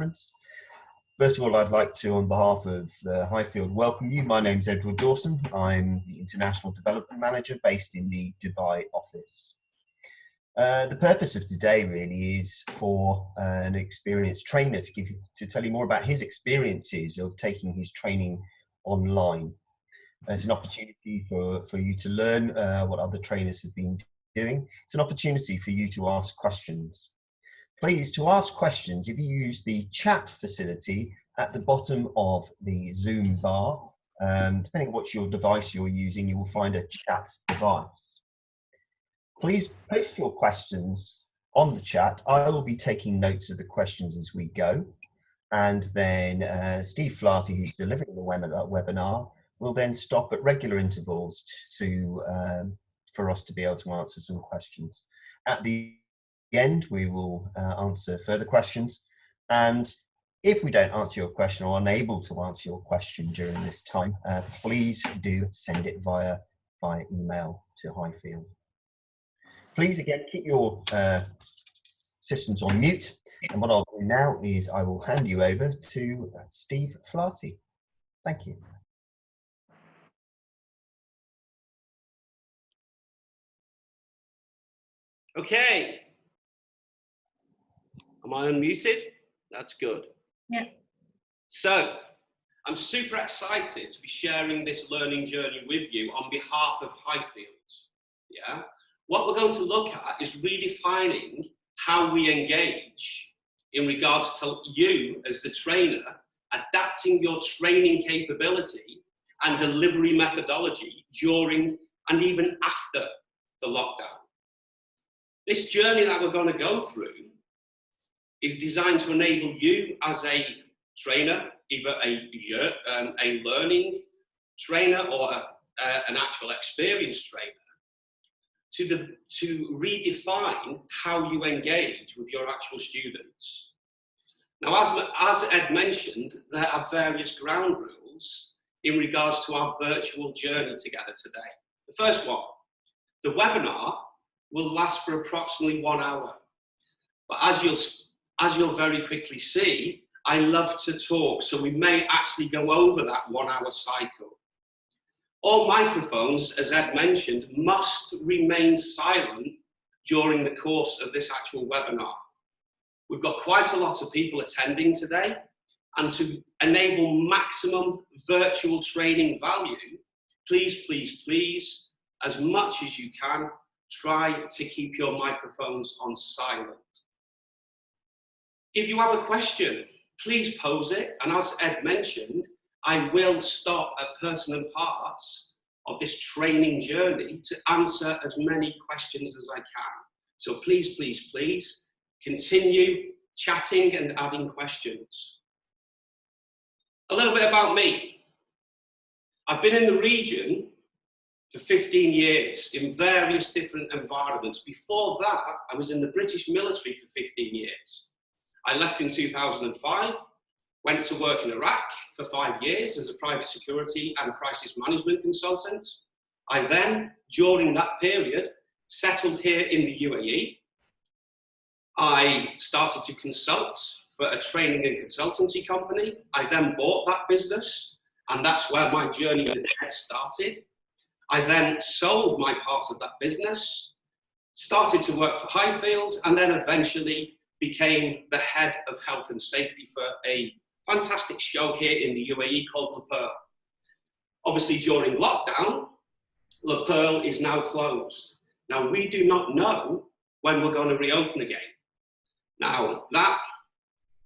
conference. First of all, I'd like to, on behalf of Highfield, welcome you. My name's Edward Dawson. I'm the International Development Manager based in the Dubai office. The purpose of today really is for an experienced trainer to tell you more about his experiences of taking his training online. It's an opportunity for you to learn what other trainers have been doing. It's an opportunity for you to ask questions. Please, to ask questions, if you use the chat facility at the bottom of the Zoom bar, depending on what your device you're using, you will find a chat device. Please post your questions on the chat. I will be taking notes of the questions as we go. And then Steve Flaherty, who's delivering the webinar, will then stop at regular intervals for us to be able to answer some questions. At the end, we will answer further questions. And if we don't answer your question or unable to answer your question during this time, please do send it via email to Highfield. Please, again, keep your systems on mute. And what I'll do now is I will hand you over to Steve Flaherty. Thank you. Okay. Am I unmuted? That's good. Yeah. So, I'm super excited to be sharing this learning journey with you on behalf of Highfield. Yeah. What we're going to look at is redefining how we engage in regards to you as the trainer, adapting your training capability and delivery methodology during and even after the lockdown. This journey that we're going to go through is designed to enable you as a trainer, either a learning trainer or an actual experienced trainer, to redefine how you engage with your actual students. Now, as Ed mentioned, there are various ground rules in regards to our virtual journey together today. The first one, the webinar will last for approximately 1 hour. But as you'll very quickly see, I love to talk, so we may actually go over that 1 hour cycle. All microphones, as Ed mentioned, must remain silent during the course of this actual webinar. We've got quite a lot of people attending today, and to enable maximum virtual training value, please, please, please, as much as you can, try to keep your microphones on silent. If you have a question, please pose it, and as Ed mentioned, I will stop at pertinent parts of this training journey to answer as many questions as I can. So please, please, please continue chatting and adding questions. A little bit about me. I've been in the region for 15 years in various different environments. Before that, I was in the British military for 15 years. I left in 2005, went to work in Iraq for 5 years as a private security and crisis management consultant. I then, during that period, settled here in the UAE. I started to consult for a training and consultancy company. I then bought that business, and that's where my journey with Ed started. I then sold my part of that business, started to work for Highfield, and then eventually became the head of health and safety for a fantastic show here in the UAE called Le Pearl. Obviously, during lockdown, Le Pearl is now closed. Now, we do not know when we're going to reopen again. Now, that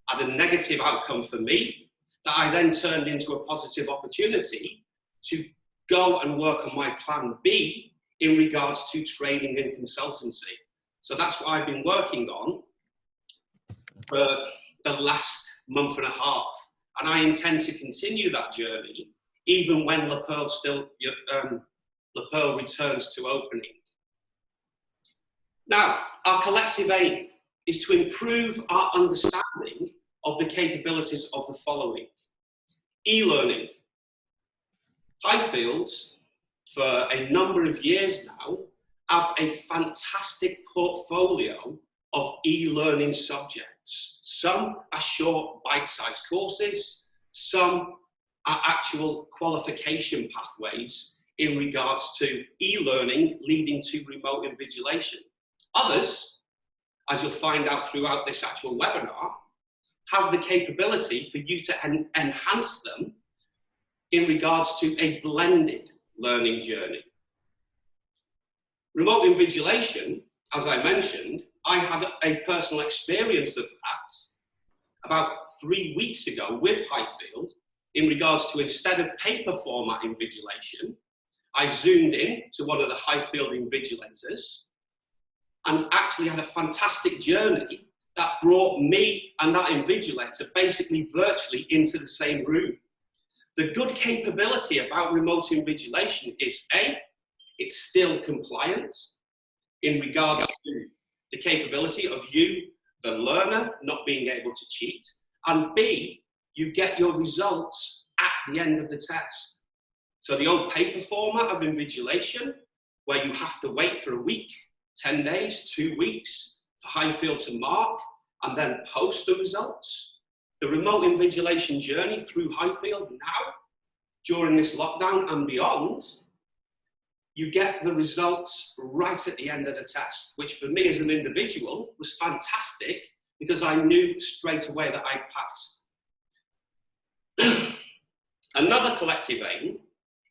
had a negative outcome for me that I then turned into a positive opportunity to go and work on my plan B in regards to training and consultancy. So that's what I've been working on for the last month and a half. And I intend to continue that journey even when Le Pearl returns to opening. Now, our collective aim is to improve our understanding of the capabilities of the following. E-learning. Highfield, for a number of years now, have a fantastic portfolio of e-learning subjects. elements. Some are short, bite-sized courses. Some are actual qualification pathways in regards to e-learning leading to remote invigilation. Others, as you'll find out throughout this actual webinar, have the capability for you to enhance them in regards to a blended learning journey. Remote invigilation, as I mentioned, I had a personal experience of that about 3 weeks ago with Highfield in regards to, instead of paper format invigilation, I zoomed in to one of the Highfield invigilators and actually had a fantastic journey that brought me and that invigilator basically virtually into the same room. The good capability about remote invigilation is A, it's still compliant in regards to the capability of you, the learner, not being able to cheat, and B, you get your results at the end of the test. So the old paper format of invigilation, where you have to wait for a week, 10 days, 2 weeks for Highfield to mark and then post the results. The remote invigilation journey through Highfield now, during this lockdown and beyond, you get the results right at the end of the test, which for me as an individual was fantastic because I knew straight away that I'd passed. Another collective aim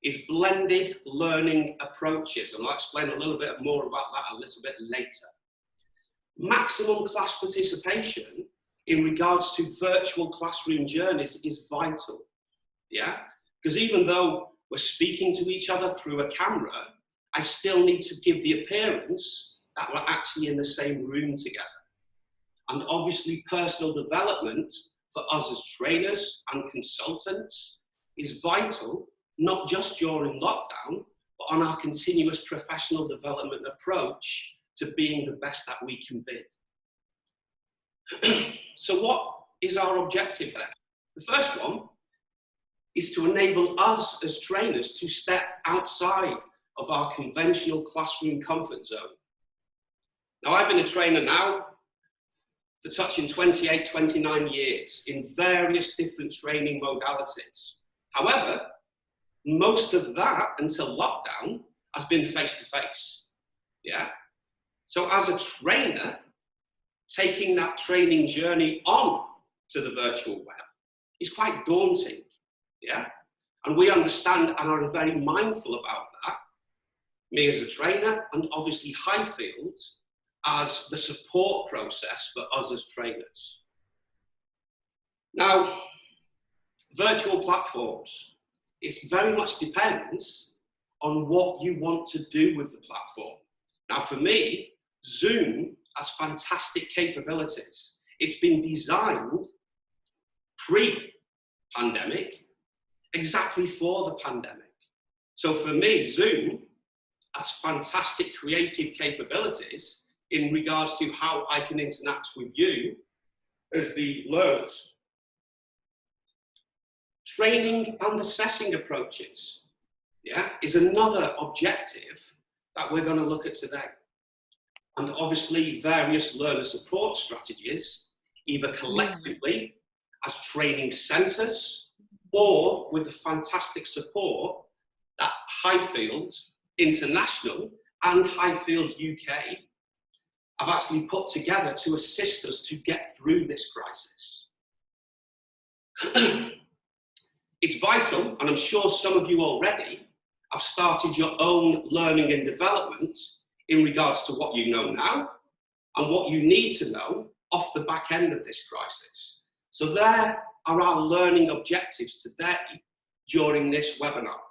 is blended learning approaches, and I'll explain a little bit more about that a little bit later. Maximum class participation in regards to virtual classroom journeys is vital, yeah? Because even though we're speaking to each other through a camera, I still need to give the appearance that we're actually in the same room together. And obviously personal development for us as trainers and consultants is vital, not just during lockdown, but on our continuous professional development approach to being the best that we can be. So what is our objective then? The first one is to enable us as trainers to step outside of our conventional classroom comfort zone. Now, I've been a trainer now for touching 28, 29 years in various different training modalities. However, most of that until lockdown has been face-to-face, yeah? So as a trainer, taking that training journey on to the virtual web is quite daunting, yeah? And we understand and are very mindful about that, me as a trainer, and obviously Highfield as the support process for us as trainers. Now, virtual platforms, it very much depends on what you want to do with the platform. Now, for me, Zoom has fantastic capabilities. It's been designed pre-pandemic, exactly for the pandemic. So for me, Zoom has fantastic creative capabilities in regards to how I can interact with you as the learners. Training and assessing approaches, yeah, is another objective that we're going to look at today. And obviously various learner support strategies, either collectively as training centres or with the fantastic support that Highfield International and Highfield UK have actually put together to assist us to get through this crisis. It's vital, and I'm sure some of you already have started your own learning and development in regards to what you know now and what you need to know off the back end of this crisis. So there are our learning objectives today during this webinar.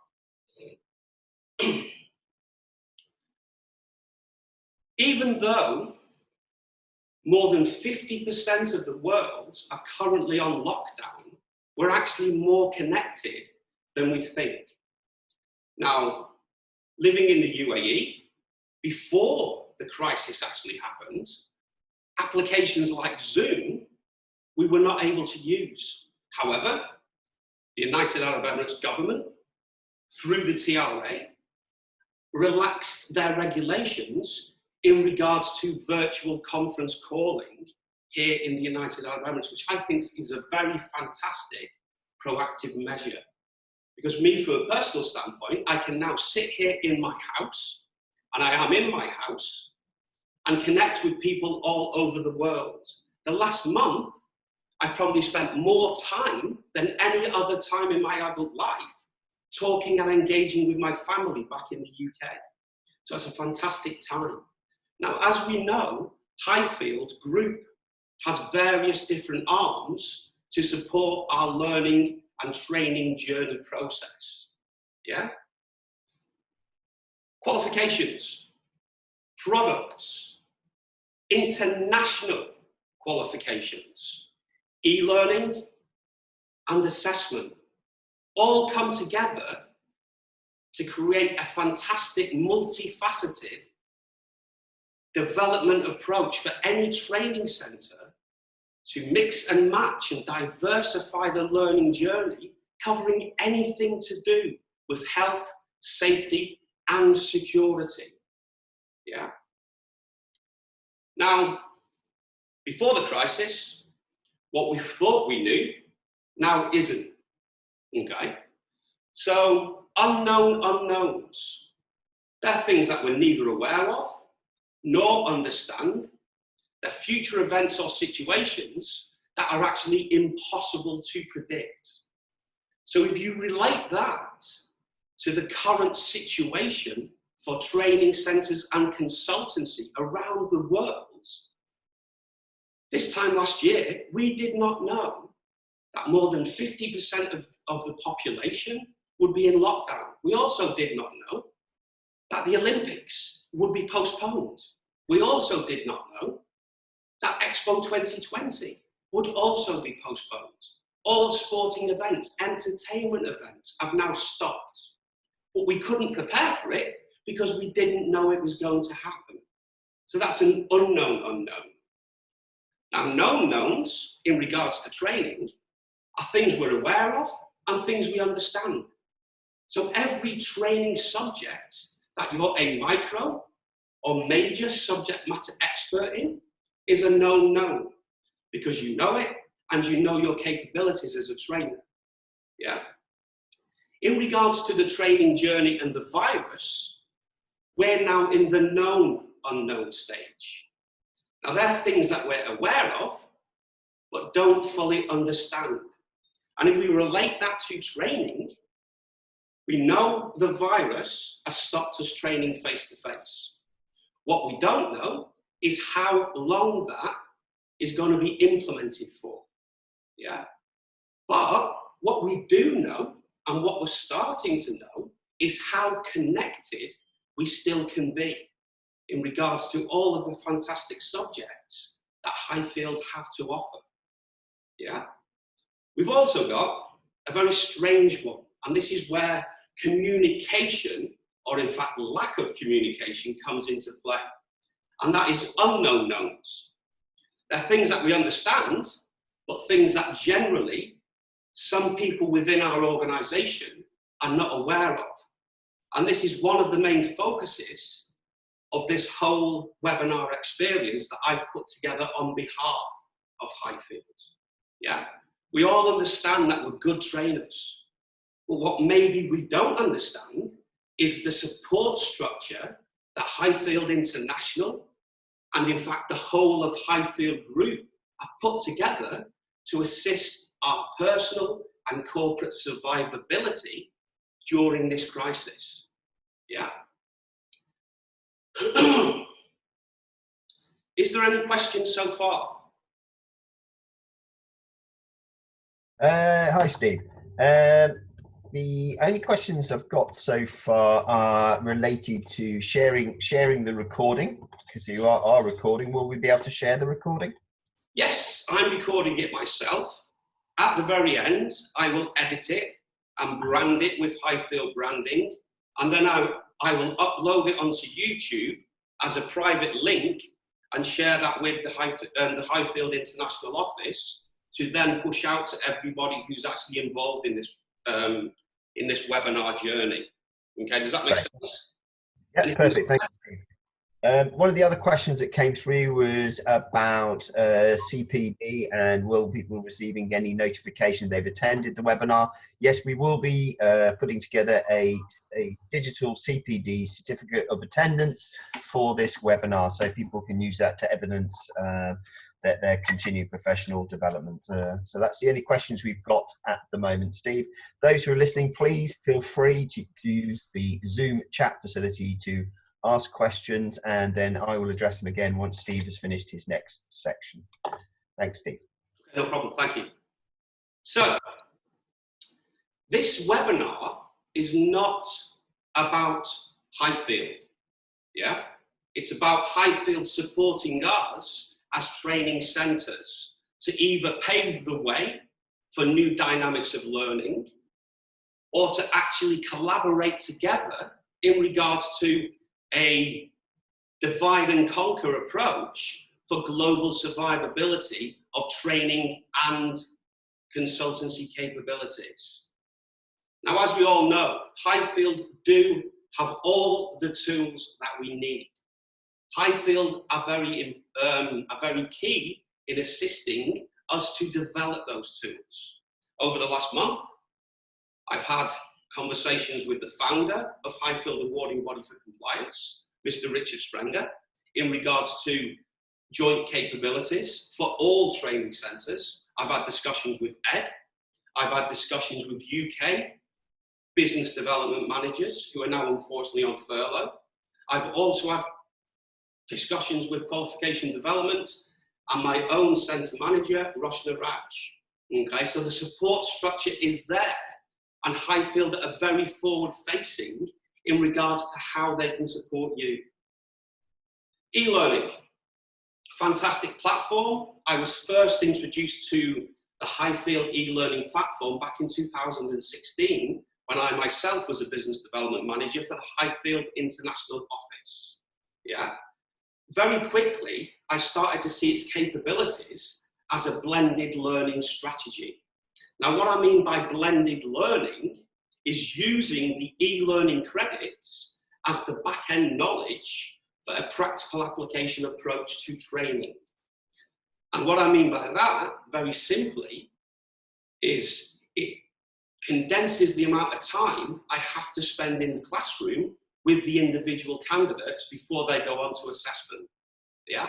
Even though more than 50% of the world are currently on lockdown, we're actually more connected than we think. Now, living in the UAE, before the crisis actually happened, applications like Zoom, we were not able to use. However, the United Arab Emirates government, through the TRA, relaxed their regulations in regards to virtual conference calling here in the United Arab Emirates, which I think is a very fantastic proactive measure. Because me, from a personal standpoint, I can now sit here in my house, and I am in my house, and connect with people all over the world. The last month, I probably spent more time than any other time in my adult life talking and engaging with my family back in the UK. So it's a fantastic time. Now, as we know, Highfield Group has various different arms to support our learning and training journey process. Yeah? Qualifications, products, international qualifications, e-learning and assessment all come together to create a fantastic multifaceted development approach for any training centre to mix and match and diversify the learning journey, covering anything to do with health, safety and security. Yeah. Now, before the crisis, what we thought we knew now isn't. Okay? So, unknown unknowns. They're things that we're neither aware of nor understand. They're future events or situations that are actually impossible to predict. So, if you relate that to the current situation for training centres and consultancy around the world, this time last year, we did not know that more than 50% of the population would be in lockdown. We also did not know that the Olympics would be postponed. We also did not know that Expo 2020 would also be postponed. All sporting events, entertainment events have now stopped. But we couldn't prepare for it because we didn't know it was going to happen. So that's an unknown unknown. Now, known knowns in regards to training are things we're aware of and things we understand. So every training subject that you're a micro or major subject matter expert in is a known known because you know it and you know your capabilities as a trainer. Yeah. In regards to the training journey and the virus, we're now in the known unknown stage. Now, they're things that we're aware of, but don't fully understand. And if we relate that to training, we know the virus has stopped us training face-to-face. What we don't know is how long that is going to be implemented for. Yeah. But what we do know, and what we're starting to know, is how connected we still can be in regards to all of the fantastic subjects that Highfield have to offer. Yeah. We've also got a very strange one, and this is where communication, or in fact lack of communication, comes into play. And that is unknown knowns. They're things that we understand, but things that generally some people within our organisation are not aware of. And this is one of the main focuses of this whole webinar experience that I've put together on behalf of Highfield. Yeah, we all understand that we're good trainers, but what maybe we don't understand is the support structure that Highfield International and in fact the whole of Highfield Group have put together to assist our personal and corporate survivability during this crisis. Yeah. Is there any questions so far? Hi, Steve. The only questions I've got so far are related to sharing the recording, because you are recording. Will we be able to share the recording? Yes, I'm recording it myself. At the very end, I will edit it and brand it with Highfield branding, and then I will upload it onto YouTube as a private link and share that with the Highfield International Office to then push out to everybody who's actually involved in this webinar journey. Okay, does that make sense? Yeah, perfect. Thank you, Steve. One of the other questions that came through was about CPD and will people receiving any notification they've attended the webinar. Yes, we will be putting together a digital CPD certificate of attendance for this webinar, so people can use that to evidence their continued professional development. So that's the only questions we've got at the moment, Steve. Those who are listening, please feel free to use the Zoom chat facility to ask questions, and then I will address them again once Steve has finished his next section. Thanks, Steve. No problem, thank you. So, this webinar is not about Highfield, yeah? It's about Highfield supporting us as training centres to either pave the way for new dynamics of learning or to actually collaborate together in regards to a divide and conquer approach for global survivability of training and consultancy capabilities. Now, as we all know, Highfield do have all the tools that we need. Highfield are very key in assisting us to develop those tools. Over the last month, I've had conversations with the founder of Highfield Awarding Body for Compliance, Mr. Richard Sprenger, in regards to joint capabilities for all training centres. I've had discussions with Ed. I've had discussions with UK business development managers who are now unfortunately on furlough. I've also had discussions with qualification development and my own centre manager, Roshna Raj. Okay, so the support structure is there, and Highfield are very forward-facing in regards to how they can support you. E-learning, fantastic platform. I was first introduced to the Highfield e-learning platform back in 2016 when I myself was a business development manager for the Highfield International Office. Yeah. Very quickly, I started to see its capabilities as a blended learning strategy. Now, what I mean by blended learning is using the e-learning credits as the back-end knowledge for a practical application approach to training. And what I mean by that, very simply, is it condenses the amount of time I have to spend in the classroom with the individual candidates before they go on to assessment. Yeah?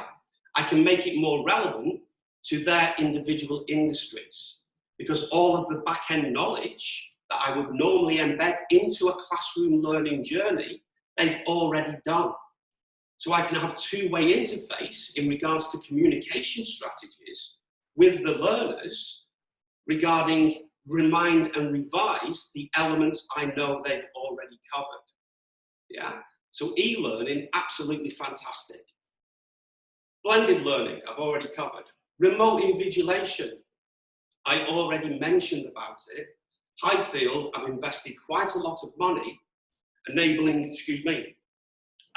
I can make it more relevant to their individual industries, because all of the back-end knowledge that I would normally embed into a classroom learning journey, they've already done. So I can have two-way interface in regards to communication strategies with the learners regarding remind and revise the elements I know they've already covered. Yeah. So e-learning, absolutely fantastic. Blended learning, I've already covered. Remote invigilation, I already mentioned about it. Highfield have invested quite a lot of money enabling,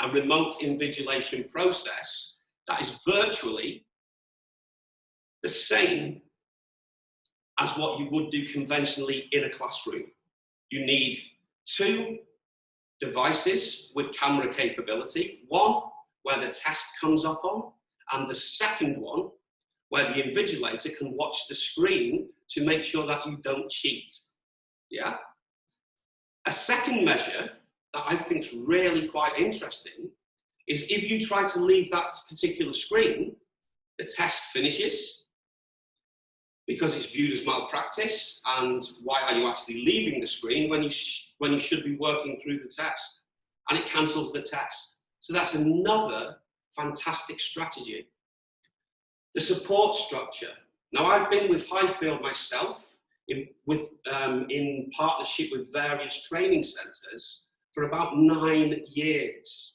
a remote invigilation process that is virtually the same as what you would do conventionally in a classroom. You need 2 devices with camera capability, one where the test comes up on, and the second one where the invigilator can watch the screen to make sure that you don't cheat. Yeah? A second measure that I think is really quite interesting is if you try to leave that particular screen, the test finishes because it's viewed as malpractice, and why are you actually leaving the screen when you should be working through the test? And it cancels the test. So that's another fantastic strategy. The support structure. Now, I've been with Highfield myself in partnership with various training centres for about 9 years.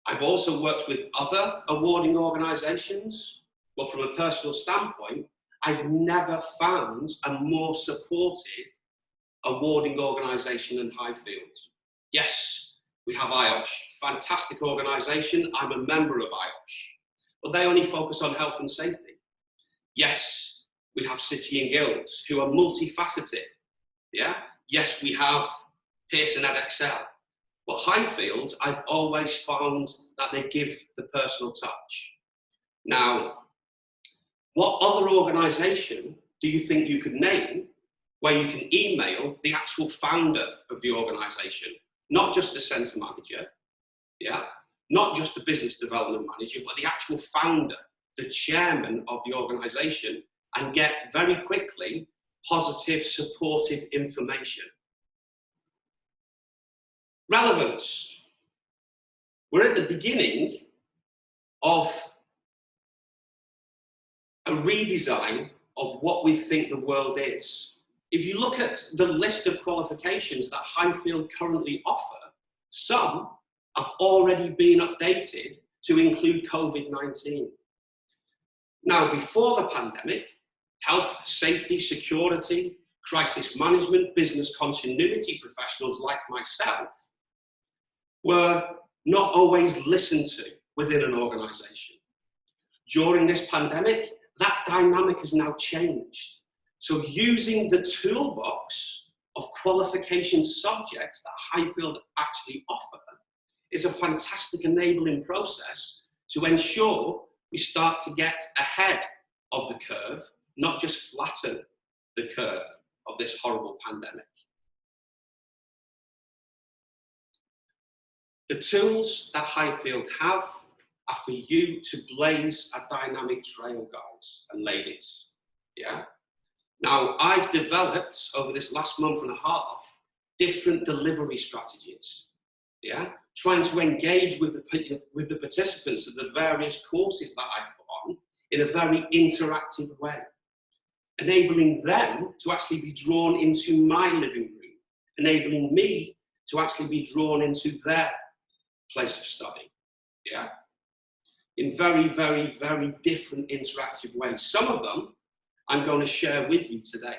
I've also worked with other awarding organisations, but from a personal standpoint, I've never found a more supported awarding organisation than Highfield. Yes, we have IOSH, fantastic organisation. I'm a member of IOSH, but they only focus on health and safety. Yes, we have City and Guilds who are multifaceted. Yeah. Yes, we have Pearson EdXL. But Highfield, I've always found that they give the personal touch. Now, what other organisation do you think you could name where you can email the actual founder of the organisation, not just the centre manager, yeah, not just the business development manager, but the actual founder, the chairman of the organisation, and get very quickly positive, supportive information? Relevance. We're at the beginning of a redesign of what we think the world is. If you look at the list of qualifications that Highfield currently offer, some have already been updated to include COVID-19. Now, before the pandemic, health, safety, security, crisis management, business continuity professionals like myself were not always listened to within an organisation. During this pandemic, that dynamic has now changed. So using the toolbox of qualification subjects that Highfield actually offer is a fantastic enabling process to ensure we start to get ahead of the curve, not just flatten the curve of this horrible pandemic. The tools that Highfield have are for you to blaze a dynamic trail, guys and ladies. Yeah. Now, I've developed over this last month and a half different delivery strategies. Yeah, trying to engage with the participants of the various courses that I put on in a very interactive way, enabling them to actually be drawn into my living room, enabling me to actually be drawn into their place of study. Yeah, in very, very, very different interactive ways. Some of them I'm going to share with you today.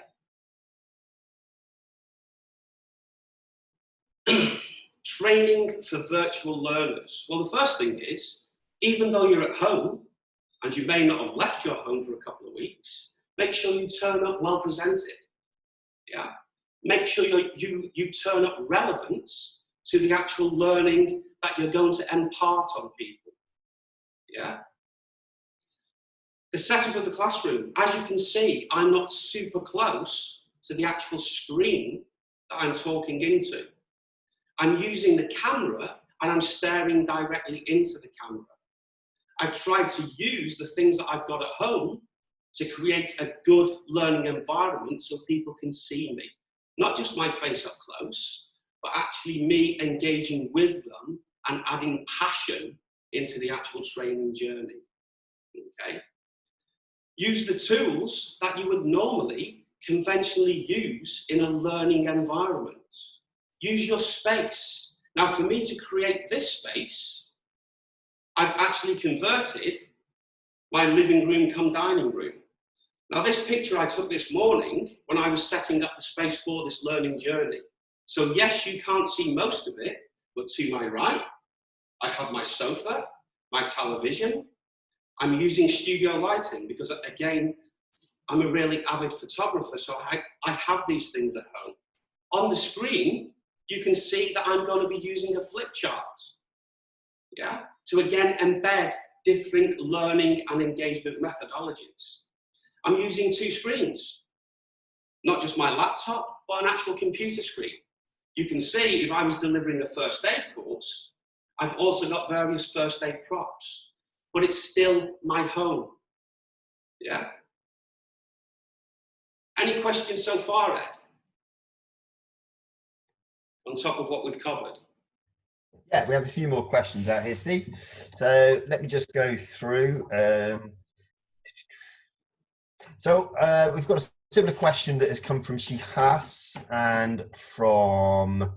Training for virtual learners. Well, the first thing is, even though you're at home and you may not have left your home for a couple of weeks, make sure you turn up well presented. Yeah, make sure you turn up relevant to the actual learning that you're going to impart on people. Yeah. The setup of the classroom, as you can see, I'm not super close to the actual screen that I'm talking into. I'm using the camera and I'm staring directly into the camera. I've tried to use the things that I've got at home to create a good learning environment so people can see me. Not just my face up close, but actually me engaging with them and adding passion into the actual training journey. Okay? Use the tools that you would normally conventionally use in a learning environment. Use your space. Now, for me to create this space, I've actually converted my living room come dining room. Now, this picture I took this morning when I was setting up the space for this learning journey. So yes, you can't see most of it, but to my right, I have my sofa, my television. I'm using studio lighting because, again, I'm a really avid photographer, so I have these things at home. On the screen, you can see that I'm going to be using a flip chart, yeah, to again embed different learning and engagement methodologies. I'm using two screens, not just my laptop, but an actual computer screen. You can see if I was delivering a first aid course, I've also got various first aid props, but it's still my home, yeah. Any questions so far, Ed? On top of what we've covered? Yeah, we have a few more questions out here, Steve. So let me just go through. We've got a similar question that has come from Shihas and from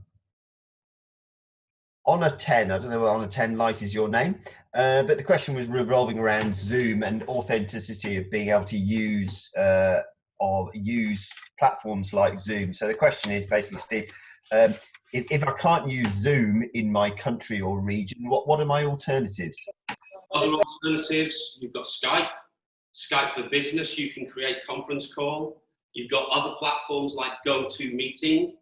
Honor 10. I don't know whether Honor 10 Light is your name, but the question was revolving around Zoom and authenticity of being able to use platforms like Zoom. So the question is basically, Steve, if I can't use Zoom in my country or region, what are my alternatives? Other alternatives, you've got Skype. Skype for Business, you can create conference call. You've got other platforms like GoToMeeting.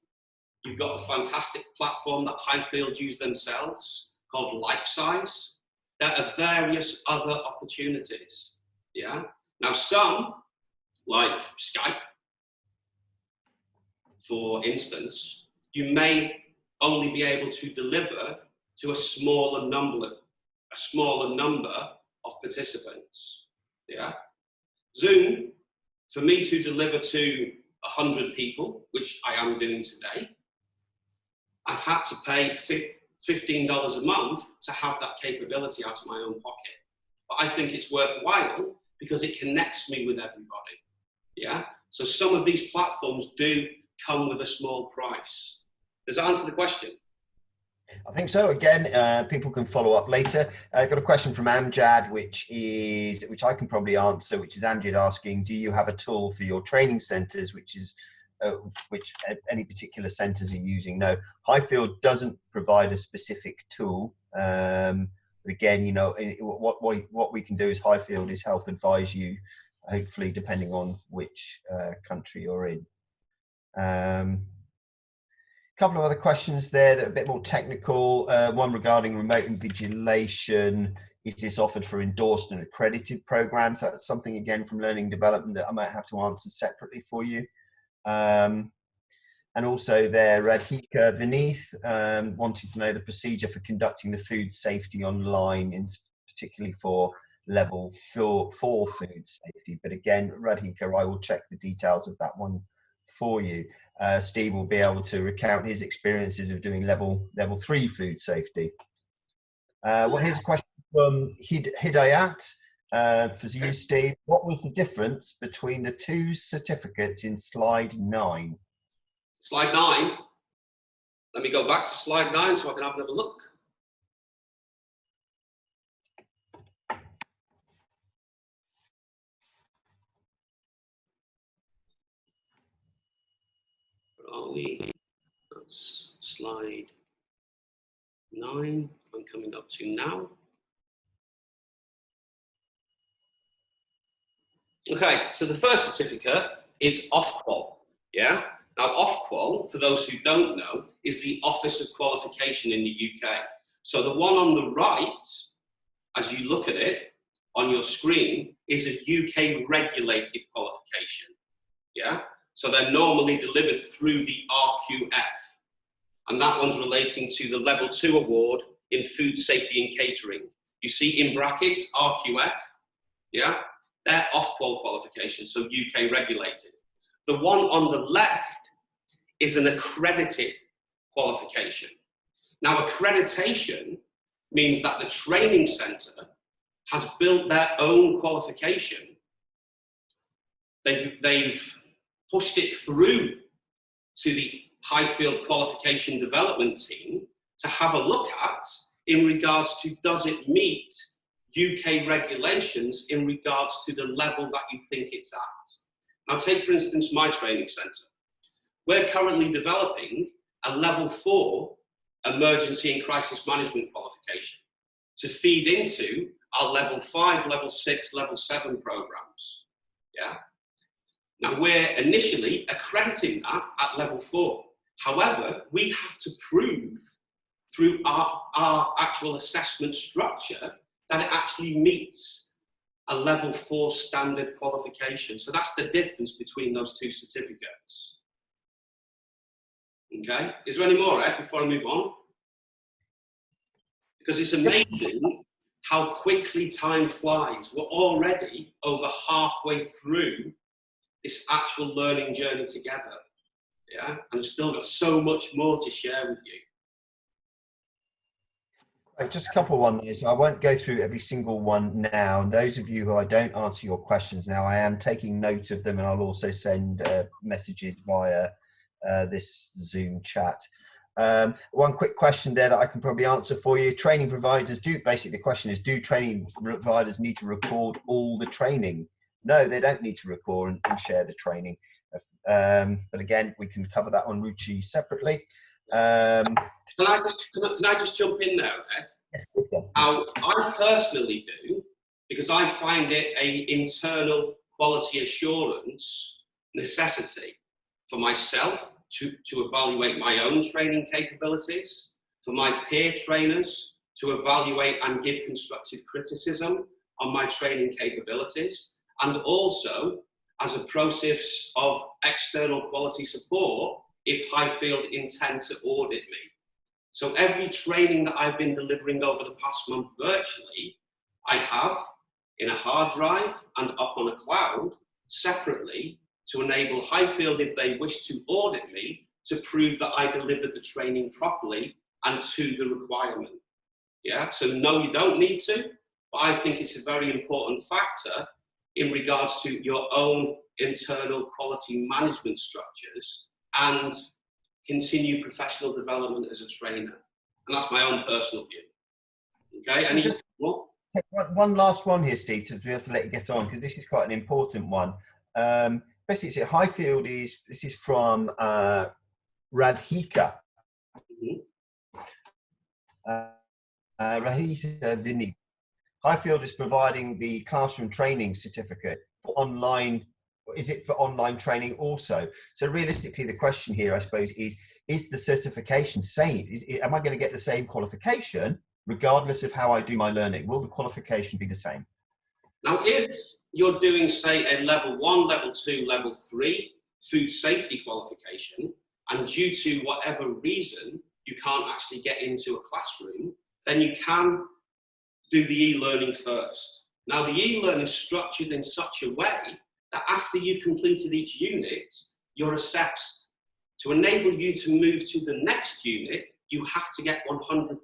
You've got a fantastic platform that Highfield use themselves called LifeSize. There are various other opportunities. Yeah. Now, some, like Skype, for instance, you may only be able to deliver to a smaller number of participants. Yeah. Zoom, for me to deliver to 100 people, which I am doing today, I've had to pay $15 a month to have that capability out of my own pocket. But I think it's worthwhile because it connects me with everybody. Yeah. So some of these platforms do come with a small price. Does that answer the question? I think so. Again, people can follow up later. I've got a question from Amjad, which I can probably answer, which is Amjad asking, do you have a tool for your training centers, which any particular centers are using? No, Highfield doesn't provide a specific tool. But again, you know, what we can do as Highfield is help advise you, hopefully, depending on which country you're in. Couple of other questions there that are a bit more technical. One regarding remote invigilation. Is this offered for endorsed and accredited programs? That's something, again, from learning development that I might have to answer separately for you. And also there, Radhika Vineeth wanted to know the procedure for conducting the food safety online, particularly for level 4 food safety. But again, Radhika, I will check the details of that one for you. Steve will be able to recount his experiences of doing level 3 food safety. Well, here's a question from Hidayat for you, Steve. What was the difference between the two certificates in slide 9? Slide 9. Let me go back to slide 9 so I can have another look. That's slide 9. I'm coming up to now. Okay, so the first certificate is Ofqual. Yeah. Now, Ofqual, for those who don't know, is the Office of Qualification in the UK. So the one on the right, as you look at it on your screen, is a UK regulated qualification. Yeah. So they're normally delivered through the RQF. And that one's relating to the level 2 award in food safety and catering. You see in brackets, RQF, yeah? They're Ofqual qualifications, so UK regulated. The one on the left is an accredited qualification. Now, accreditation means that the training centre has built their own qualification. They've pushed it through to the Highfield Qualification Development Team to have a look at in regards to, does it meet UK regulations in regards to the level that you think it's at. Now take, for instance, my training centre. We're currently developing a level 4 emergency and crisis management qualification to feed into our level 5, level 6, level 7 programs. Yeah. Now we're initially accrediting that at level 4. However, we have to prove through our actual assessment structure that it actually meets a level 4 standard qualification. So that's the difference between those two certificates. Okay, is there any more, Ed, before I move on? Because it's amazing how quickly time flies. We're already over halfway through this actual learning journey together. Yeah, and I've still got so much more to share with you. Right, just a couple on those. I won't go through every single one now. And those of you who I don't answer your questions now, I am taking note of them, and I'll also send messages via this Zoom chat. One quick question there that I can probably answer for you. Training providers basically the question is, do training providers need to record all the training? No, they don't need to record and share the training. But again, we can cover that on Ruchi separately. Can I just jump in there, Ed? Yes, please go. Now, I personally do, because I find it an internal quality assurance necessity for myself to evaluate my own training capabilities, for my peer trainers to evaluate and give constructive criticism on my training capabilities, and also as a process of external quality support if Highfield intend to audit me. So every training that I've been delivering over the past month virtually, I have in a hard drive and up on a cloud separately to enable Highfield, if they wish to audit me, to prove that I delivered the training properly and to the requirement. Yeah, so no, you don't need to, but I think it's a very important factor in regards to your own internal quality management structures and continue professional development as a trainer. And that's my own personal view. Okay, any more? One last one here, Steve, to be able to let you get on, because this is quite an important one. Basically, Highfield this is from Radhika. Radhika Vinny. Highfield is providing the classroom training certificate for online. Is it for online training also? So realistically, the question here, I suppose, is the certification same? Am I going to get the same qualification regardless of how I do my learning? Will the qualification be the same? Now, if you're doing, say, a level 1, level 2, level 3 food safety qualification, and due to whatever reason you can't actually get into a classroom, then you can do the e-learning first. Now, the e-learning is structured in such a way that after you've completed each unit, you're assessed. To enable you to move to the next unit, you have to get 100%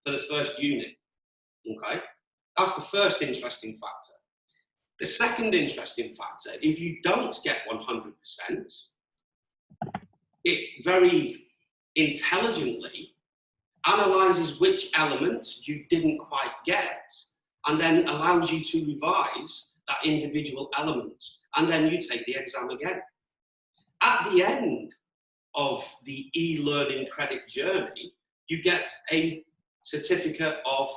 for the first unit. Okay? That's the first interesting factor. The second interesting factor, if you don't get 100%, it very intelligently analyzes which element you didn't quite get and then allows you to revise that individual element, and then you take the exam again. At the end of the e-learning credit journey, you get a certificate of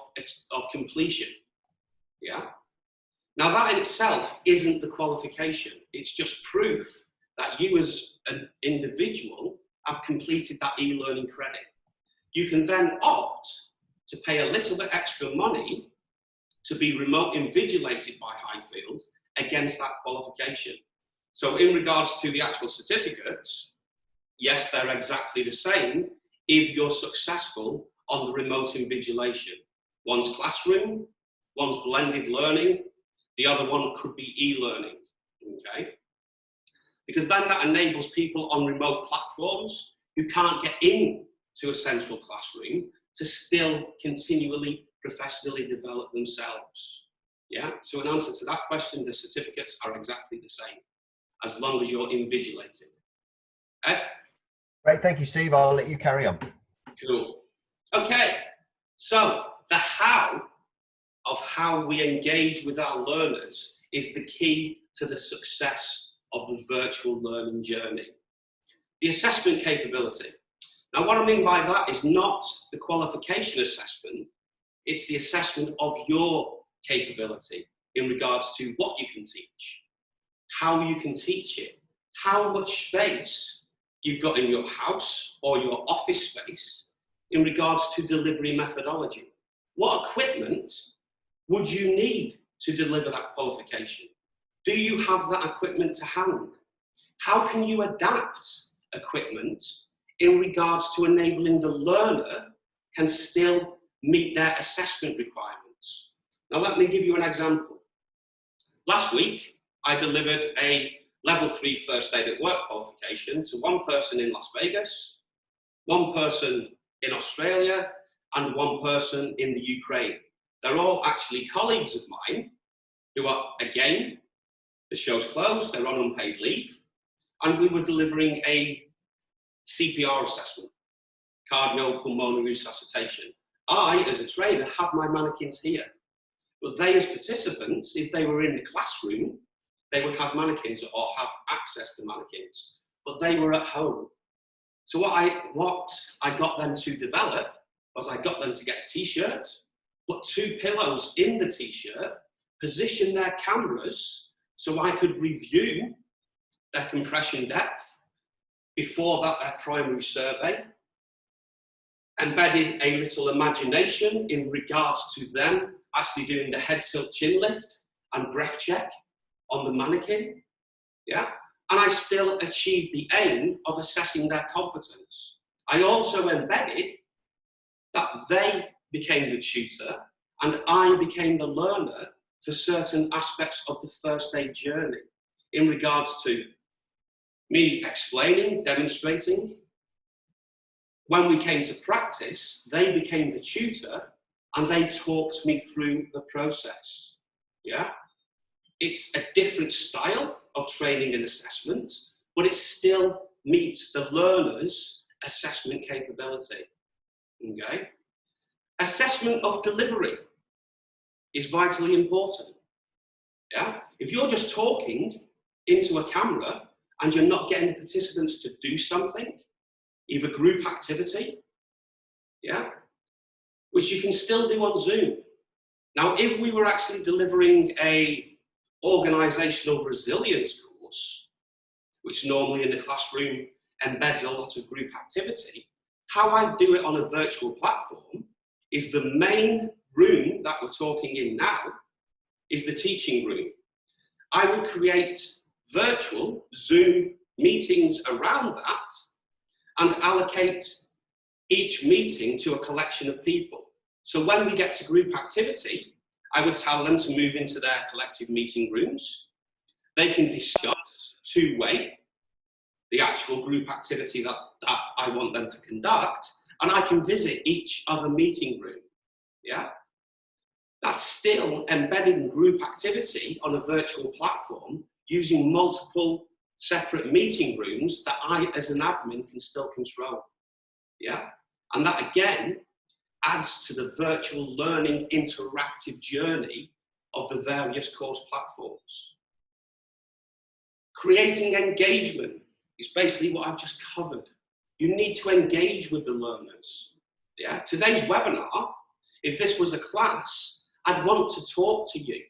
completion. Yeah. Now that in itself isn't the qualification. It's just proof that you as an individual have completed that e-learning credit. You can then opt to pay a little bit extra money to be remote invigilated by Highfield against that qualification. So in regards to the actual certificates, yes, they're exactly the same if you're successful on the remote invigilation. One's classroom, one's blended learning, the other one could be e-learning, okay? Because then that enables people on remote platforms who can't get in to a central classroom to still continually professionally develop themselves. Yeah, so in answer to that question, the certificates are exactly the same, as long as you're invigilated. Ed? Great, thank you, Steve. I'll let you carry on. Cool. Okay, so the how of how we engage with our learners is the key to the success of the virtual learning journey. The assessment capability. Now, what I mean by that is not the qualification assessment, it's the assessment of your capability in regards to what you can teach, how you can teach it, how much space you've got in your house or your office space in regards to delivery methodology. What equipment would you need to deliver that qualification? Do you have that equipment to hand? How can you adapt equipment in regards to enabling the learner can still meet their assessment requirements? Now, let me give you an example. Last week, I delivered a level 3 first aid at work qualification to one person in Las Vegas, one person in Australia, and one person in the Ukraine. They're all actually colleagues of mine who are, again, the show's closed, they're on unpaid leave, and we were delivering a CPR assessment, cardiopulmonary resuscitation. I, as a trainer, have my mannequins here, but they, as participants, if they were in the classroom, they would have mannequins or have access to mannequins, but they were at home. So what I got them to develop was I got them to get a t-shirt, put 2 pillows in the t-shirt, position their cameras so I could review their compression depth, before that their primary survey, embedded a little imagination in regards to them actually doing the head tilt chin lift and breath check on the mannequin, yeah? And I still achieved the aim of assessing their competence. I also embedded that they became the tutor and I became the learner for certain aspects of the first aid journey in regards to me explaining, demonstrating. When we came to practice, they became the tutor and they talked me through the process, yeah? It's a different style of training and assessment, but it still meets the learner's assessment capability, okay? Assessment of delivery is vitally important, yeah? If you're just talking into a camera and you're not getting the participants to do something, either group activity, yeah, which you can still do on Zoom. Now, if we were actually delivering a organizational resilience course, which normally in the classroom embeds a lot of group activity, how I do it on a virtual platform is the main room that we're talking in now is the teaching room. I would create virtual Zoom meetings around that and allocate each meeting to a collection of people. So when we get to group activity, I would tell them to move into their collective meeting rooms. They can discuss two-way the actual group activity that I want them to conduct, and I can visit each other meeting room, yeah? That's still embedding group activity on a virtual platform using multiple separate meeting rooms that I, as an admin, can still control, yeah? And that, again, adds to the virtual learning interactive journey of the various course platforms. Creating engagement is basically what I've just covered. You need to engage with the learners. Yeah? Today's webinar, if this was a class, I'd want to talk to you.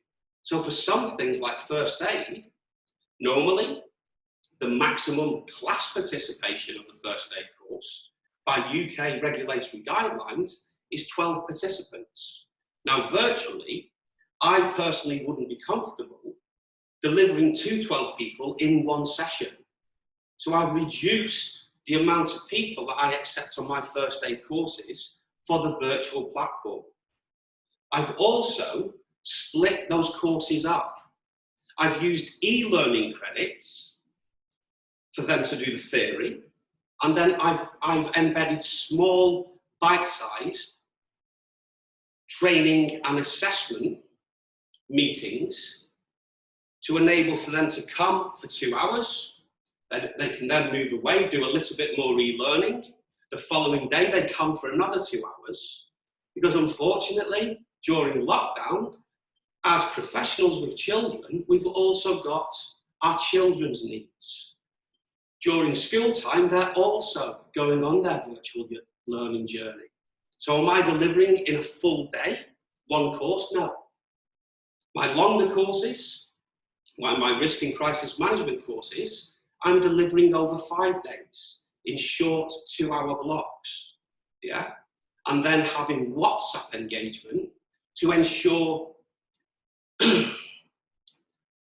So for some things like first aid, normally the maximum class participation of the first aid course by UK regulatory guidelines is 12 participants. Now, virtually, I personally wouldn't be comfortable delivering to 12 people in one session. So I've reduced the amount of people that I accept on my first aid courses for the virtual platform. I've also split those courses up. I've used e-learning credits for them to do the theory, and then I've embedded small, bite-sized training and assessment meetings to enable for them to come for 2 hours. They can then move away, do a little bit more e-learning. The following day, they come for another 2 hours. Because unfortunately, during lockdown, as professionals with children, we've also got our children's needs. During school time, they're also going on their virtual learning journey. So am I delivering in a full day, one course? No. My longer courses, my risk and crisis management courses, I'm delivering over 5 days in short 2-hour blocks, yeah? And then having WhatsApp engagement to ensure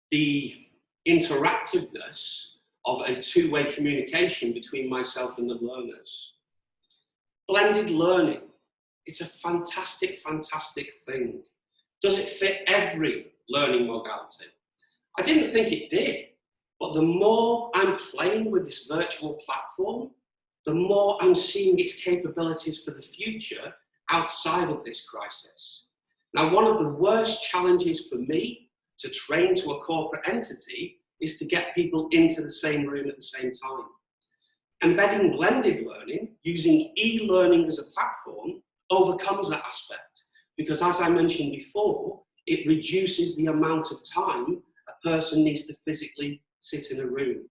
the interactiveness of a two-way communication between myself and the learners. Blended learning, it's a fantastic, fantastic thing. Does it fit every learning modality? I didn't think it did, but the more I'm playing with this virtual platform, the more I'm seeing its capabilities for the future outside of this crisis. Now, one of the worst challenges for me to train to a corporate entity is to get people into the same room at the same time. Embedding blended learning, using e-learning as a platform, overcomes that aspect. Because as I mentioned before, it reduces the amount of time a person needs to physically sit in a room.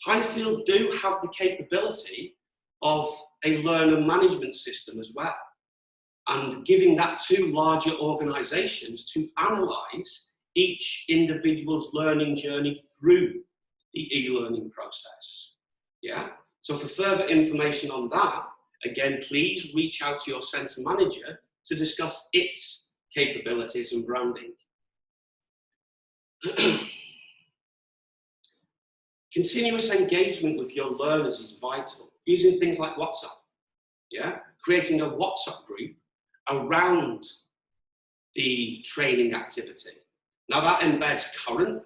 Highfield do have the capability of a learner management system as well, and giving that to larger organizations to analyze each individual's learning journey through the e-learning process. Yeah? So for further information on that, again, please reach out to your centre manager to discuss its capabilities and branding. Continuous engagement with your learners is vital, using things like WhatsApp, yeah? Creating a WhatsApp group around the training activity. Now that embeds current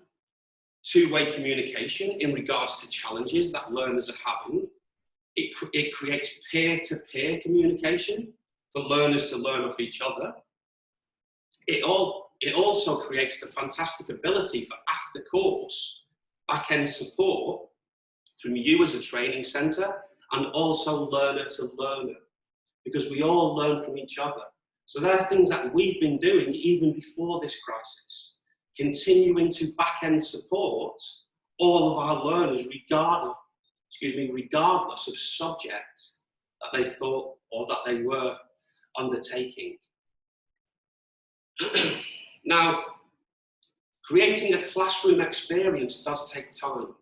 two-way communication in regards to challenges that learners are having. It creates peer-to-peer communication for learners to learn off each other. It also creates the fantastic ability for after-course back-end support from you as a training centre and also learner to learner, because we all learn from each other. So there are things that we've been doing even before this crisis, continuing to back-end support all of our learners regardless of subject that they thought or that they were undertaking. Now, creating a classroom experience does take time.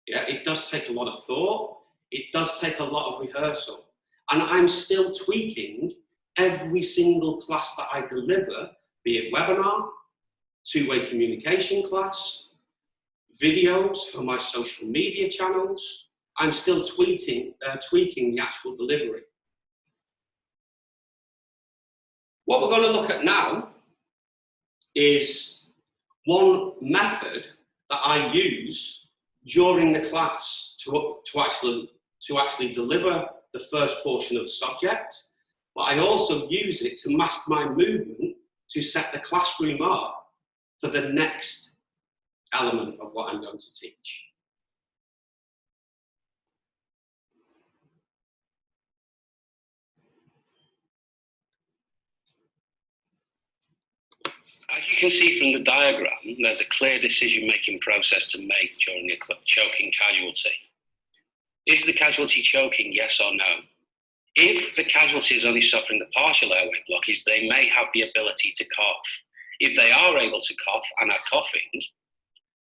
Yeah, it does take a lot of thought. It does take a lot of rehearsal. And I'm still tweaking every single class that I deliver, be it webinar, two-way communication class, videos for my social media channels. I'm still tweaking the actual delivery. What we're going to look at now is one method that I use during the class to actually deliver the first portion of the subject, but I also use it to mask my movement to set the classroom up for the next element of what I'm going to teach. As you can see from the diagram, there's a clear decision-making process to make during a choking casualty. Is the casualty choking, yes or no? If the casualty is only suffering the partial airway blockage, they may have the ability to cough. If they are able to cough and are coughing,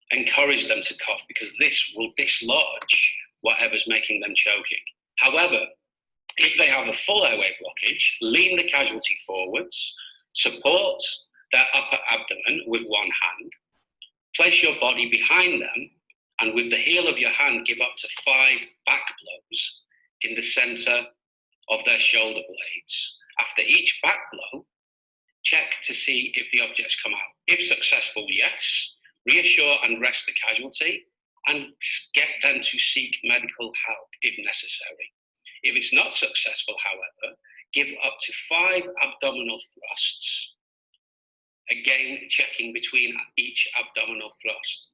encourage them to cough, because this will dislodge whatever's making them choking. However, if they have a full airway blockage, lean the casualty forwards, support their upper abdomen with one hand, place your body behind them, and with the heel of your hand, give up to 5 back blows in the center of their shoulder blades. After each back blow, check to see if the objects come out. If successful, yes, reassure and rest the casualty and get them to seek medical help if necessary. If it's not successful, however, give up to 5 abdominal thrusts, again checking between each abdominal thrust.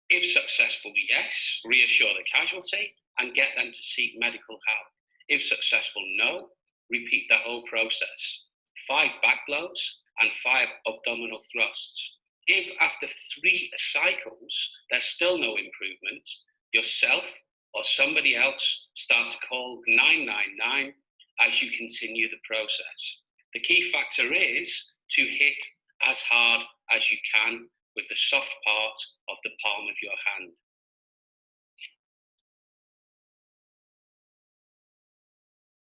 If successful, yes, reassure the casualty and get them to seek medical help. If successful, no, repeat the whole process. 5 back blows and 5 abdominal thrusts. If after 3 cycles there's still no improvement, yourself or somebody else start to call 999 as you continue the process. The key factor is to hit as hard as you can with the soft part of the palm of your hand.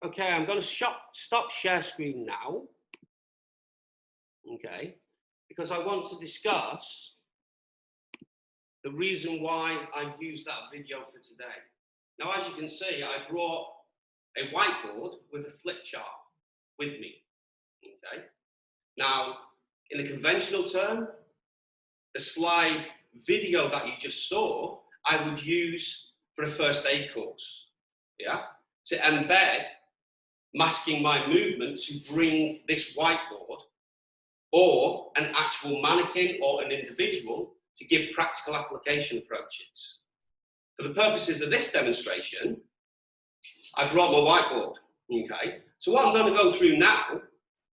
Okay, I'm going to stop share screen now. Okay, because I want to discuss the reason why I used that video for today. Now, as you can see, I brought a whiteboard with a flip chart with me. Okay, now in the conventional term, the slide video that you just saw, I would use for a first aid course, yeah, to embed masking my movement to bring this whiteboard or an actual mannequin or an individual to give practical application approaches. For the purposes of this demonstration, I brought my whiteboard, okay? So what I'm going to go through now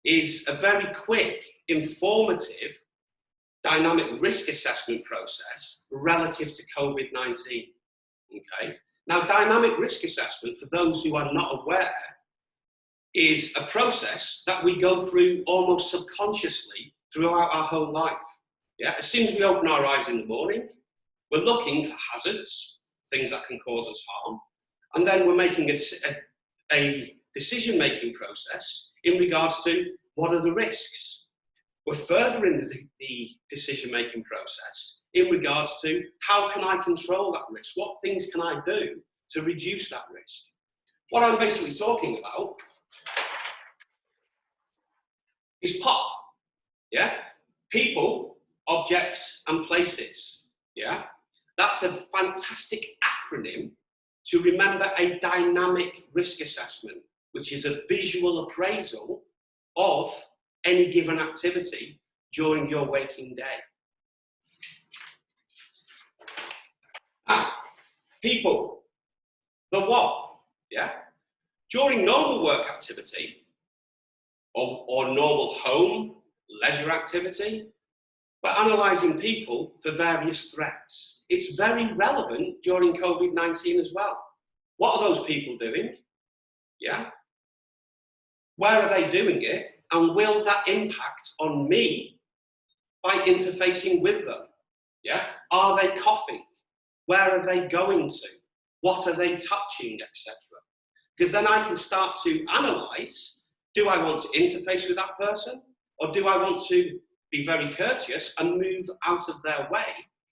is a very quick, informative, dynamic risk assessment process relative to COVID-19, okay? Now, dynamic risk assessment, for those who are not aware, is a process that we go through almost subconsciously throughout our whole life. Yeah? As soon as we open our eyes in the morning, we're looking for hazards, things that can cause us harm, And then we're making a decision-making process in regards to what are the risks. We're furthering the decision-making process in regards to how can I control that risk? What things can I do to reduce that risk? What I'm basically talking about is POP, yeah? People, objects, and places, yeah? That's a fantastic acronym to remember a dynamic risk assessment, which is a visual appraisal of any given activity during your waking day. People, the what, yeah? During normal work activity, or normal home, leisure activity, we're analysing people for various threats. It's very relevant during COVID-19 as well. What are those people doing? Yeah? Where are they doing it? And will that impact on me by interfacing with them? Yeah? Are they coughing? Where are they going to? What are they touching, etc.? Because then I can start to analyse, do I want to interface with that person? Or do I want to be very courteous and move out of their way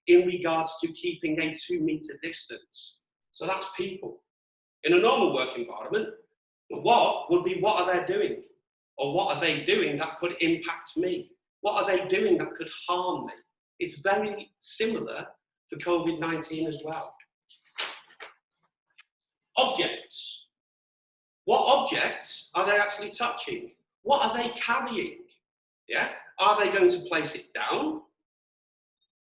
in regards to keeping a 2-metre distance? So that's people. In a normal work environment, what would be what are they doing? Or what are they doing that could impact me? What are they doing that could harm me? It's very similar for COVID-19 as well. Objects. What objects are they actually touching? What are they carrying? Yeah? Are they going to place it down?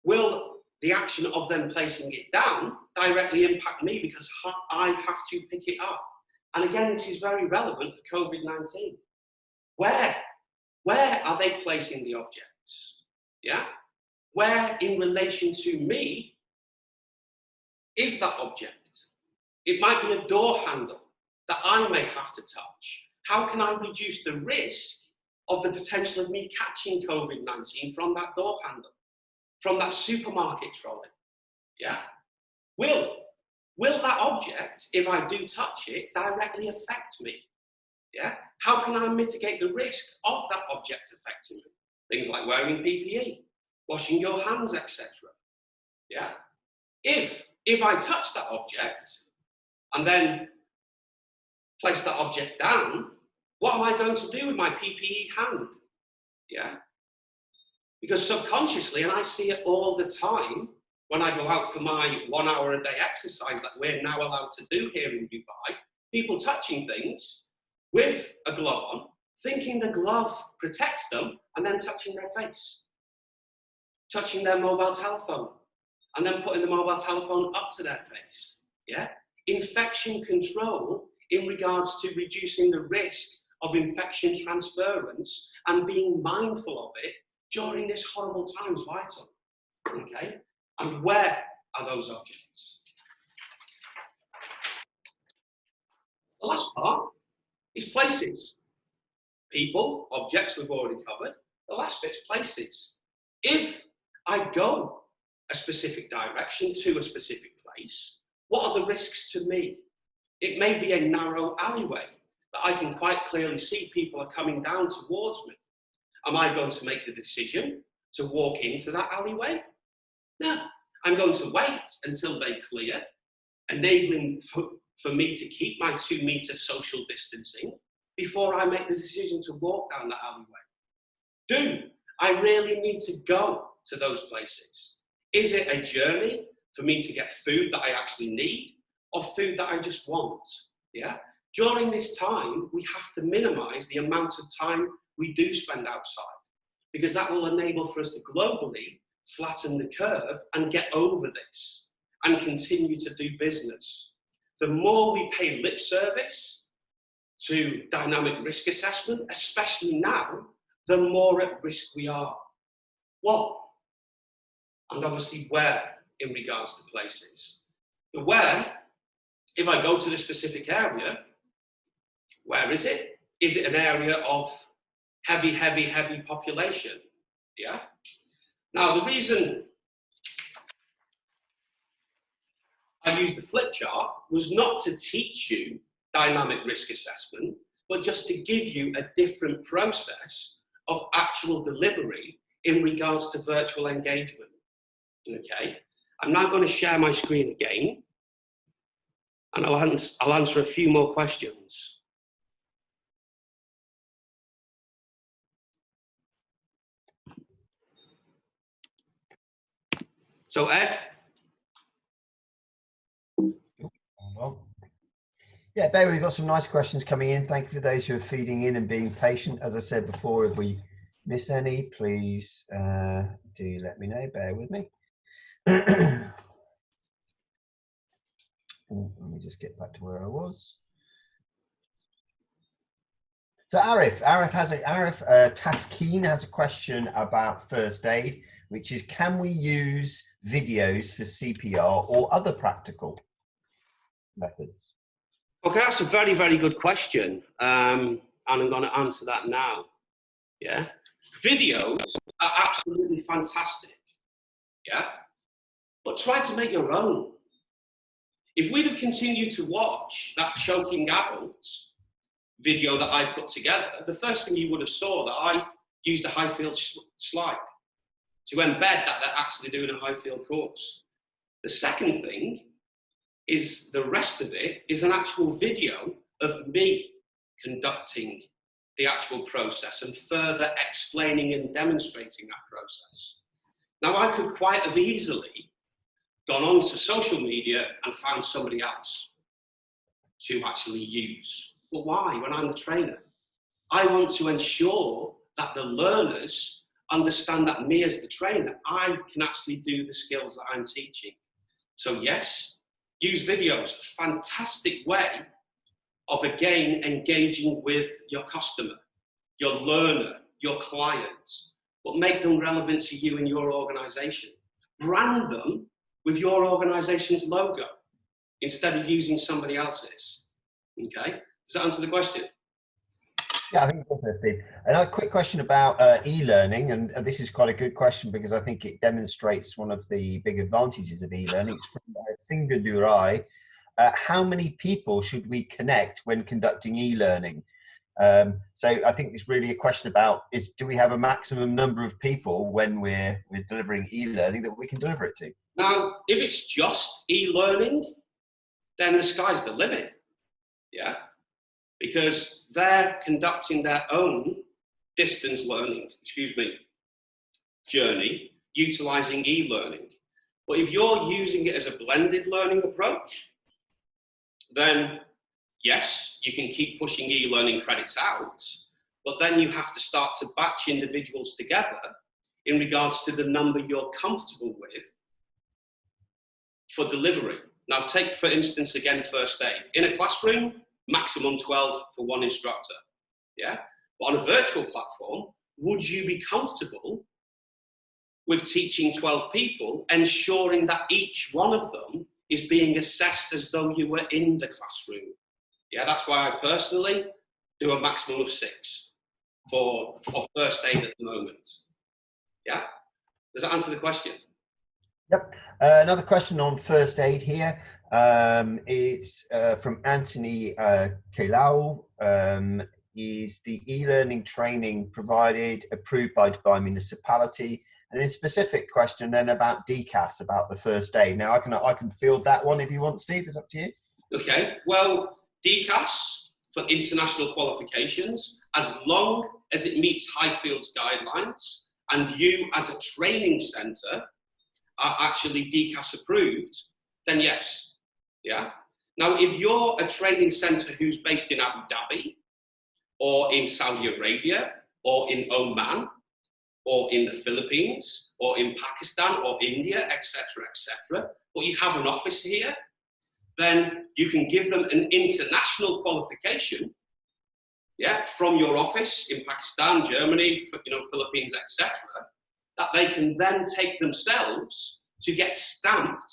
Will the action of them placing it down directly impact me because I have to pick it up? And again, this is very relevant for COVID-19. Where are they placing the objects? Yeah? Where in relation to me is that object? It might be a door handle that I may have to touch. How can I reduce the risk of the potential of me catching COVID-19 from that door handle, from that supermarket trolley? Yeah? Will that object, if I do touch it, directly affect me? Yeah? How can I mitigate the risk of that object affecting me? Things like wearing PPE, washing your hands, etc. Yeah? If I touch that object and then place that object down, what am I going to do with my PPE hand? Yeah? Because subconsciously, and I see it all the time when I go out for my 1 hour a day exercise that we're now allowed to do here in Dubai, people touching things with a glove on, thinking the glove protects them, and then touching their face, touching their mobile telephone, and then putting the mobile telephone up to their face. Yeah? Infection control in regards to reducing the risk of infection transference and being mindful of it during this horrible time is vital. Okay? And where are those objects? The last part is places. People, objects we've already covered. The last bit's places. If I go a specific direction to a specific place, what are the risks to me? It may be a narrow alleyway that I can quite clearly see people are coming down towards me. Am I going to make the decision to walk into that alleyway? No, I'm going to wait until they clear, enabling for me to keep my 2-metre social distancing before I make the decision to walk down that alleyway. Do I really need to go to those places? Is it a journey for me to get food that I actually need or food that I just want? Yeah? During this time, we have to minimize the amount of time we do spend outside because that will enable for us to globally flatten the curve and get over this and continue to do business. The more we pay lip service to dynamic risk assessment, especially now, the more at risk we are. What? And obviously where in regards to places. The where, if I go to the specific area, where is it? Is it an area of heavy population? Yeah? Now, the reason I used the flip chart was not to teach you dynamic risk assessment, but just to give you a different process of actual delivery in regards to virtual engagement. Okay, I'm now going to share my screen again, and I'll answer a few more questions. So Ed? Yeah, Barry, we've got some nice questions coming in. Thank you for those who are feeding in and being patient. As I said before, if we miss any, please do let me know. Bear with me. Let me just get back to where I was. So Arif Taskeen has a question about first aid, which is, can we use videos for CPR or other practical methods? Okay, that's a very, very good question. And I'm going to answer that now. Yeah. Videos are absolutely fantastic. Yeah. But try to make your own. If we'd have continued to watch that choking adult video that I put together, the first thing you would have saw that I used a Highfield slide to embed that they're actually doing a Highfield course. The second thing is the rest of it is an actual video of me conducting the actual process and further explaining and demonstrating that process. Now, I could quite have easily gone onto social media and found somebody else to actually use. But why, when I'm the trainer? I want to ensure that the learners understand that me as the trainer, I can actually do the skills that I'm teaching. So yes, use videos, fantastic way of, again, engaging with your customer, your learner, your client, but make them relevant to you and your organization. Brand them with your organization's logo instead of using somebody else's. Okay, does that answer the question? Yeah, I think so, Steve. Another quick question about e-learning, and this is quite a good question because I think it demonstrates one of the big advantages of e-learning. It's from Singa Durai. How many people should we connect when conducting e-learning? So I think it's really a question about, do we have a maximum number of people when we're delivering e-learning that we can deliver it to? Now, if it's just e-learning, then the sky's the limit. Yeah. Because they're conducting their own distance learning, journey, utilizing e-learning. But if you're using it as a blended learning approach, then yes, you can keep pushing e-learning credits out, but then you have to start to batch individuals together in regards to the number you're comfortable with for delivery. Now take, for instance, again, first aid. In a classroom, maximum 12 for one instructor, yeah? But on a virtual platform, would you be comfortable with teaching 12 people, ensuring that each one of them is being assessed as though you were in the classroom? Yeah, that's why I personally do a maximum of 6 for first aid at the moment. Yeah, does that answer the question? Yep. Another question on first aid here. It's from Anthony Kelau. Is the e-learning training provided, approved by Dubai municipality? And a specific question then about DCAS, about the first aid. Now I can field that one if you want, Steve. It's up to you. Okay. Well, DCAS for international qualifications, as long as it meets Highfield's guidelines, and you as a training centre are actually DCAS approved, then yes. Yeah. Now, if you're a training centre who's based in Abu Dhabi, or in Saudi Arabia, or in Oman, or in the Philippines, or in Pakistan, or India, etc., but you have an office here, then you can give them an international qualification, yeah, from your office in Pakistan, Germany, Philippines, etc., that they can then take themselves to get stamped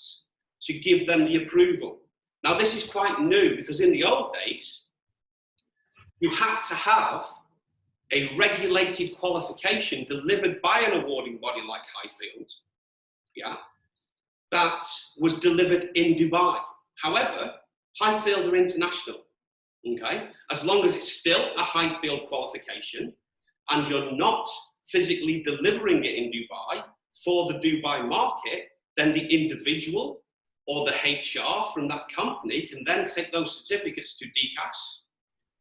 to give them the approval. Now, this is quite new because in the old days, you had to have a regulated qualification delivered by an awarding body like Highfield, yeah, that was delivered in Dubai. However, Highfield are international, okay? As long as it's still a Highfield qualification and you're not physically delivering it in Dubai for the Dubai market, then the individual or the HR from that company can then take those certificates to DCAS.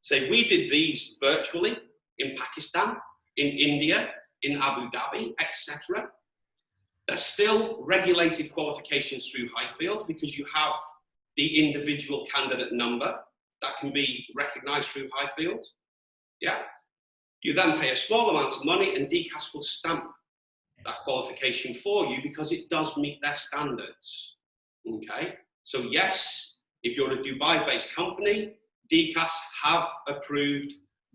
Say, we did these virtually in Pakistan, in India, in Abu Dhabi, etc. They're still regulated qualifications through Highfield because you have the individual candidate number that can be recognized through Highfield. Yeah. You then pay a small amount of money and DCAS will stamp that qualification for you because it does meet their standards. Okay. So yes, if you're a Dubai-based company, DCAS have approved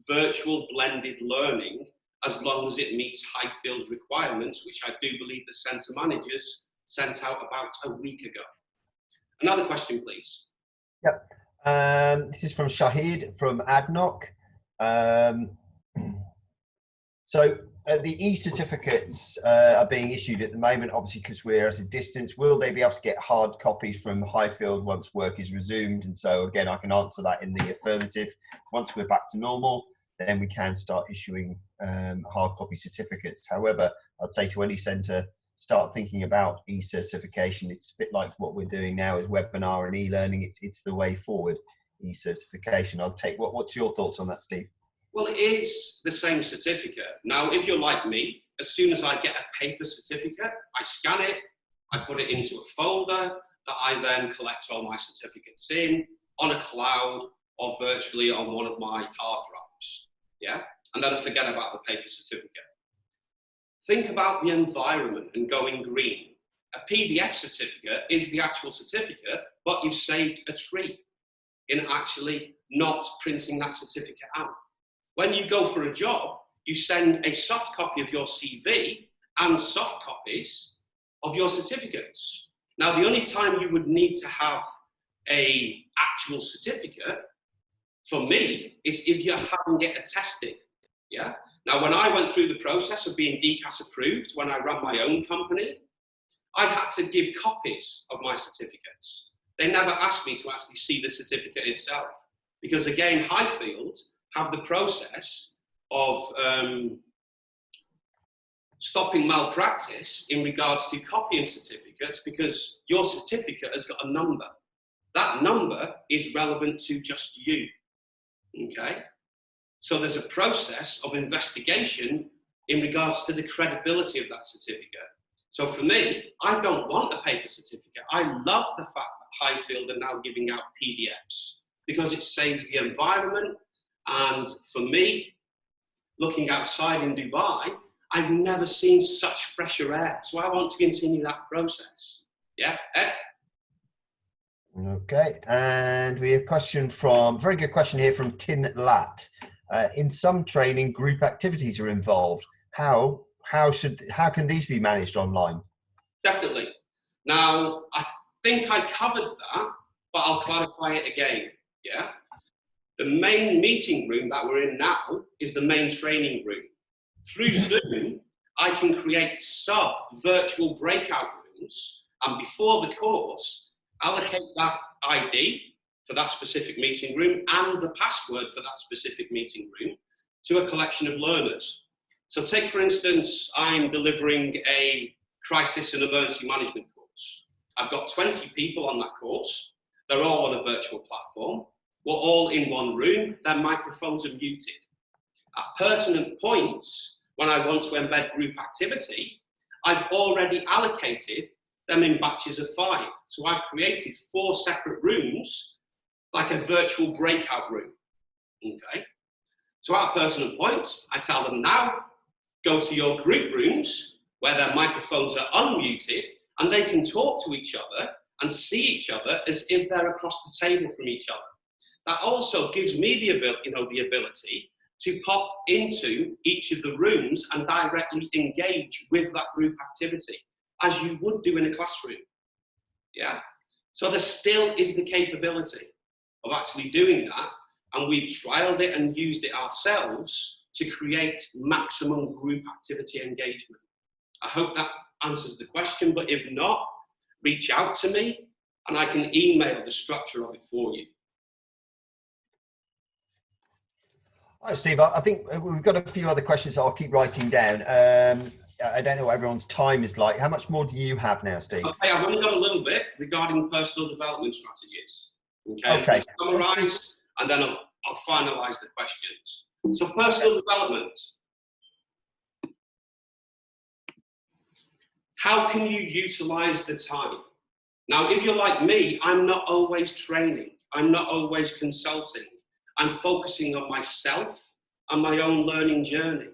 virtual blended learning as long as it meets Highfield's requirements, which I do believe the centre managers sent out about a week ago. Another question, please. Yep. This is from Shahid from ADNOC. So the e-certificates are being issued at the moment, obviously because we're at a distance. Will they be able to get hard copies from Highfield once work is resumed? And so again, I can answer that in the affirmative. Once we're back to normal, then we can start issuing hard copy certificates. However, I'd say to any centre, start thinking about e-certification. It's a bit like what we're doing now is webinar and e-learning. It's the way forward, e-certification. I'll take, what's your thoughts on that, Steve? Well, it is the same certificate. Now, if you're like me, as soon as I get a paper certificate, I scan it, I put it into a folder that I then collect all my certificates in on a cloud or virtually on one of my hard drives. Yeah, and then I forget about the paper certificate. Think about the environment and going green. A PDF certificate is the actual certificate, but you've saved a tree in actually not printing that certificate out. When you go for a job, you send a soft copy of your CV and soft copies of your certificates. Now, the only time you would need to have an actual certificate, for me, is if you're having it attested. Yeah. Now, when I went through the process of being DCAS approved, when I ran my own company, I had to give copies of my certificates. They never asked me to actually see the certificate itself. Because again, Highfield have the process of stopping malpractice in regards to copying certificates because your certificate has got a number. That number is relevant to just you. Okay? So there's a process of investigation in regards to the credibility of that certificate. So for me, I don't want a paper certificate. I love the fact that Highfield are now giving out PDFs because it saves the environment. And for me, looking outside in Dubai, I've never seen such fresher air. So I want to continue that process. Yeah, Ed? Okay, and we have a question from, very good question here from Tin Lat. In some training, group activities are involved. How can these be managed online? Definitely. Now, I think I covered that, but I'll clarify it again. Yeah. The main meeting room that we're in now is the main training room. Through Zoom, I can create sub-virtual breakout rooms, and before the course, allocate that ID for that specific meeting room and the password for that specific meeting room to a collection of learners. So take, for instance, I'm delivering a crisis and emergency management course. I've got 20 people on that course. They're all on a virtual platform. We're all in one room, their microphones are muted. At pertinent points, when I want to embed group activity, I've already allocated them in batches of 5. So I've created 4 separate rooms, like a virtual breakout room, okay? So at pertinent points, I tell them now, go to your group rooms where their microphones are unmuted and they can talk to each other and see each other as if they're across the table from each other. That also gives me the ability to pop into each of the rooms and directly engage with that group activity, as you would do in a classroom. Yeah. So there still is the capability of actually doing that, and we've trialed it and used it ourselves to create maximum group activity engagement. I hope that answers the question, but if not, reach out to me and I can email the structure of it for you. All right, Steve, I think we've got a few other questions I'll keep writing down. I don't know what everyone's time is like. How much more do you have now, Steve? Okay, I've only got a little bit regarding personal development strategies. Okay. I'll summarize and then I'll finalize the questions. So personal development. How can you utilize the time? Now, if you're like me, I'm not always training. I'm not always consulting. I'm focusing on myself and my own learning journey.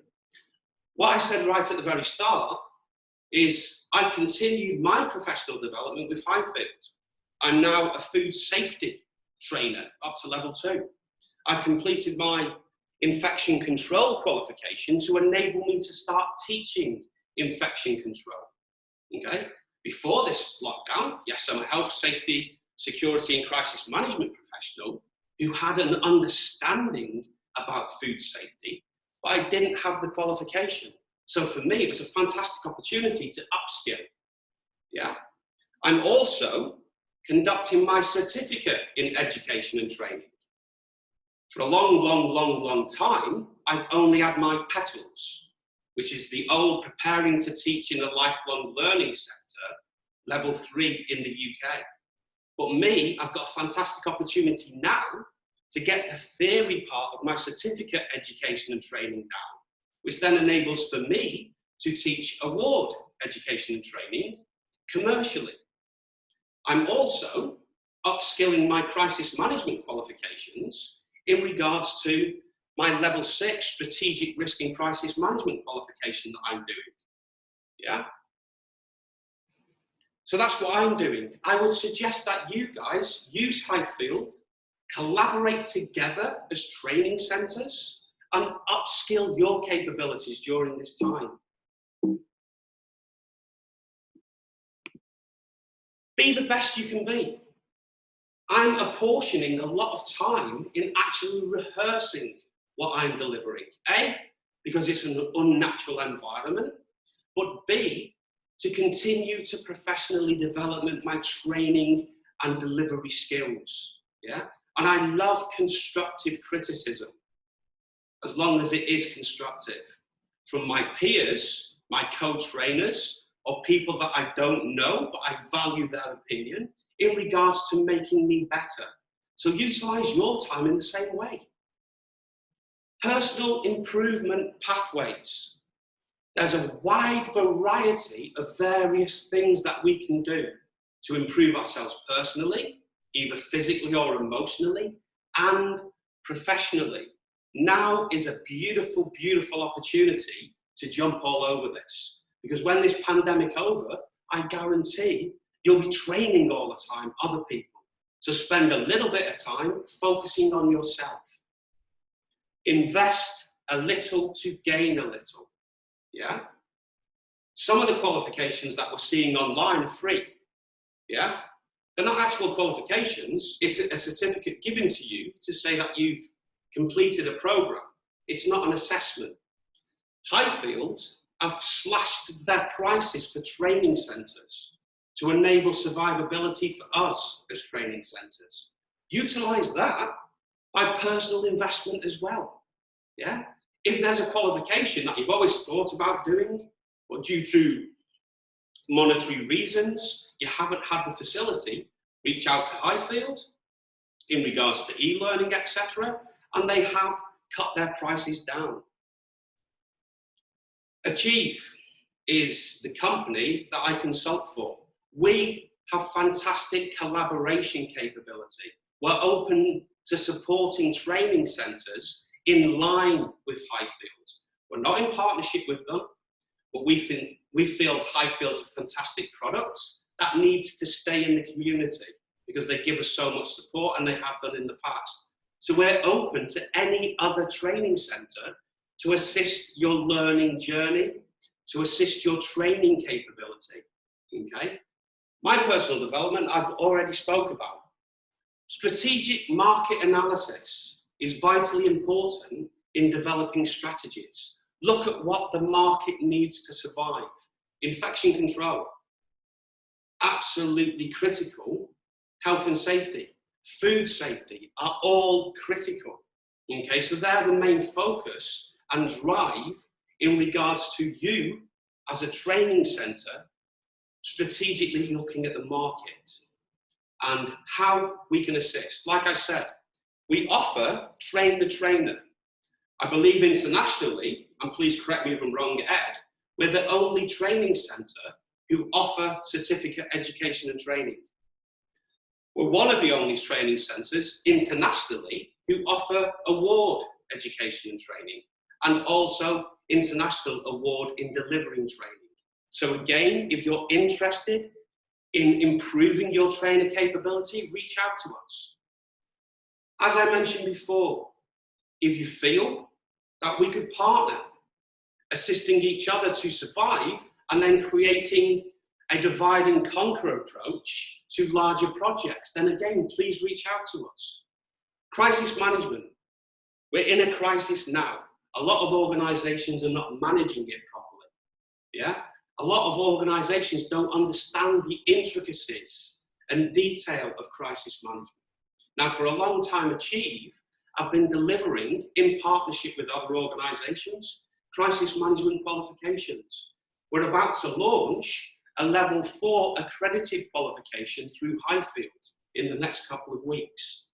What I said right at the very start is I've continued my professional development with Highfield. I'm now a food safety trainer up to level 2. I've completed my infection control qualification to enable me to start teaching infection control. Okay. Before this lockdown, yes, I'm a health, safety, security and crisis management professional who had an understanding about food safety, but I didn't have the qualification. So for me, it was a fantastic opportunity to upskill. Yeah. I'm also conducting my certificate in education and training. For a long time, I've only had my petals, which is the old preparing to teach in a lifelong learning centre, level 3 in the UK. But me, I've got a fantastic opportunity now to get the theory part of my certificate education and training down, which then enables for me to teach award education and training commercially. I'm also upskilling my crisis management qualifications in regards to my level 6 strategic risk and crisis management qualification that I'm doing. Yeah. So that's what I'm doing. I would suggest that you guys use Highfield, collaborate together as training centres and upskill your capabilities during this time. Be the best you can be. I'm apportioning a lot of time in actually rehearsing what I'm delivering. A, because it's an unnatural environment, but B, to continue to professionally develop my training and delivery skills. Yeah? And I love constructive criticism, as long as it is constructive, from my peers, my co-trainers, or people that I don't know, but I value their opinion in regards to making me better. So utilize your time in the same way. Personal improvement pathways. There's a wide variety of various things that we can do to improve ourselves personally, either physically or emotionally, and professionally. Now is a beautiful, beautiful opportunity to jump all over this. Because when this pandemic over, I guarantee you'll be training all the time other people. So spend a little bit of time focusing on yourself. Invest a little to gain a little. Yeah. Some of the qualifications that we're seeing online are free. Yeah. They're not actual qualifications. It's a certificate given to you to say that you've completed a program. It's not an assessment. Highfield have slashed their prices for training centres to enable survivability for us as training centres. Utilise that by personal investment as well. Yeah. If there's a qualification that you've always thought about doing, but due to monetary reasons, you haven't had the facility, reach out to Highfield in regards to e-learning, etc., and they have cut their prices down. Achieve is the company that I consult for. We have fantastic collaboration capability. We're open to supporting training centres in line with Highfield. We're not in partnership with them, but we feel Highfield's a fantastic product that needs to stay in the community because they give us so much support and they have done in the past. So we're open to any other training centre to assist your learning journey, to assist your training capability. Okay? My personal development, I've already spoke about. Strategic market analysis is vitally important in developing strategies. Look at what the market needs to survive. Infection control. absolutely critical. Health and safety, food safety are all critical. Okay, so they're the main focus and drive in regards to you as a training centre strategically looking at the market and how we can assist. Like I said, we offer train the trainer. I believe internationally, and please correct me if I'm wrong, Ed, we're the only training centre who offer certificate education and training. We're one of the only training centres internationally who offer award education and training, and also international award in delivering training. So again, if you're interested in improving your trainer capability, reach out to us. As I mentioned before, if you feel that we could partner, assisting each other to survive, and then creating a divide and conquer approach to larger projects, then again, please reach out to us. Crisis management. We're in a crisis now. A lot of organizations are not managing it properly. Yeah? A lot of organizations don't understand the intricacies and detail of crisis management. Now, for a long time, Achieve have been delivering, in partnership with other organizations, crisis management qualifications. We're about to launch a level 4 accredited qualification through Highfield in the next couple of weeks.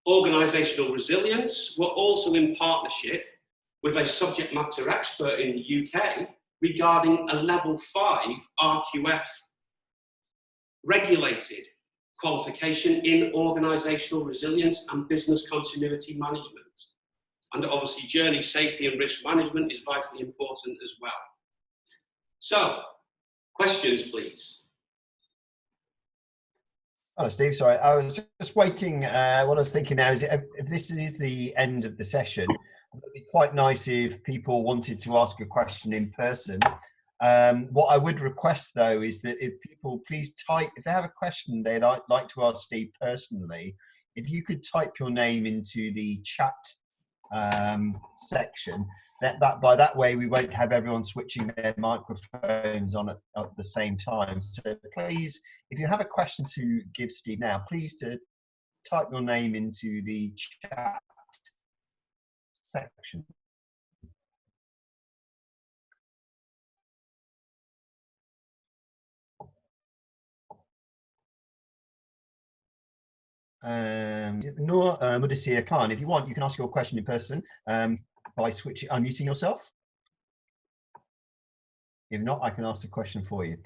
Organizational resilience, we're also in partnership with a subject matter expert in the UK regarding a level 5 RQF regulated qualification in organizational resilience and business continuity management. And obviously journey safety and risk management is vitally important as well. So, questions please. Hello, Steve. Sorry, I was just waiting. What I was thinking now is if this is the end of the session, it would be quite nice if people wanted to ask a question in person. What I would request though is that if people please type, if they have a question they'd like to ask Steve personally, if you could type your name into the chat section, by that way we won't have everyone switching their microphones on at the same time. So please, if you have a question to give Steve now, please to type your name into the chat section. Noor Mudasir Khan, if you want, you can ask your question in person by unmuting yourself. If not, I can ask the question for you.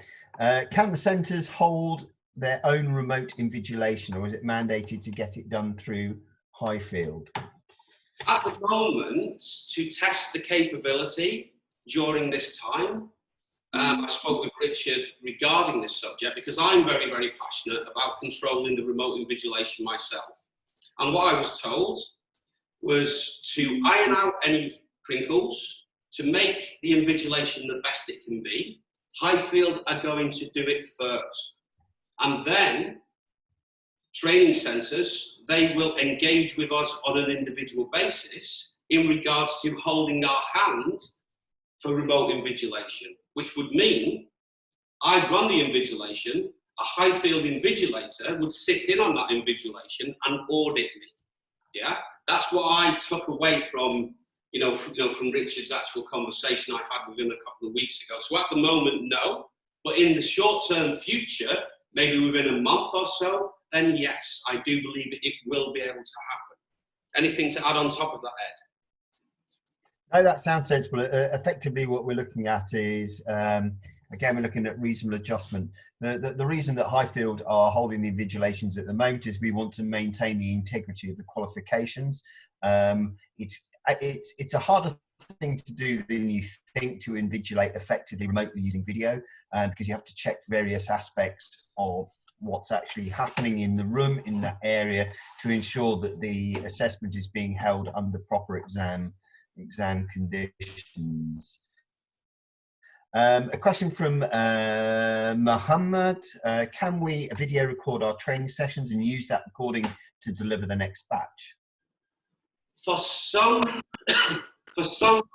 Can the centres hold their own remote invigilation, or is it mandated to get it done through Highfield? At the moment, to test the capability during this time, I spoke with Richard regarding this subject because I'm very, very passionate about controlling the remote invigilation myself. And what I was told was to iron out any crinkles, to make the invigilation the best it can be. Highfield are going to do it first. And then training centres, they will engage with us on an individual basis in regards to holding our hand for remote invigilation, which would mean I'd run the invigilation, a Highfield invigilator would sit in on that invigilation and audit me. Yeah, that's what I took away from, from Richard's actual conversation I had with him a couple of weeks ago. So at the moment, no, but in the short-term future, maybe within a month or so, then yes, I do believe that it will be able to happen. Anything to add on top of that, Ed? No, that sounds sensible. Effectively, what we're looking at is, again, we're looking at reasonable adjustment. The reason that Highfield are holding the invigilations at the moment is we want to maintain the integrity of the qualifications. It's a harder thing to do than you think to invigilate effectively remotely using video, because you have to check various aspects of what's actually happening in the room, in that area, to ensure that the assessment is being held under proper exam conditions. A question from Muhammad. Can we video record our training sessions and use that recording to deliver the next batch? For some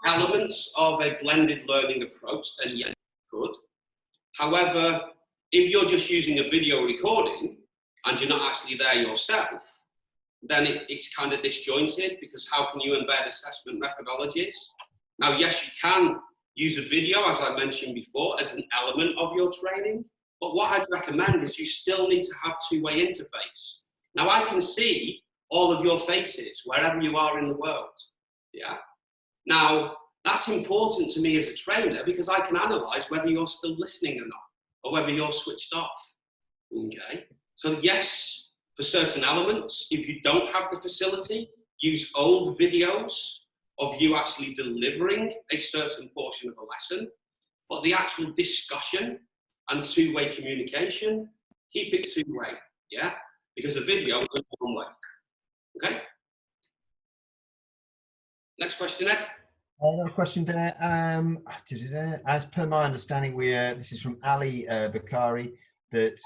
elements of a blended learning approach, then yes, could. However, If you're just using a video recording and you're not actually there yourself, then it's kind of disjointed, because how can you embed assessment methodologies? Now, yes, you can use a video, as I mentioned before, as an element of your training, but what I'd recommend is you still need to have two-way interface. Now, I can see all of your faces wherever you are in the world, yeah? Now, that's important to me as a trainer, because I can analyze whether you're still listening or not, or whether you're switched off, okay? So yes, for certain elements, if you don't have the facility, use old videos of you actually delivering a certain portion of a lesson, but the actual discussion and two-way communication, keep it two-way, yeah? Because a video is one way, okay? Next question, Ed. Another question there. As per my understanding, this is from Ali Bakari, that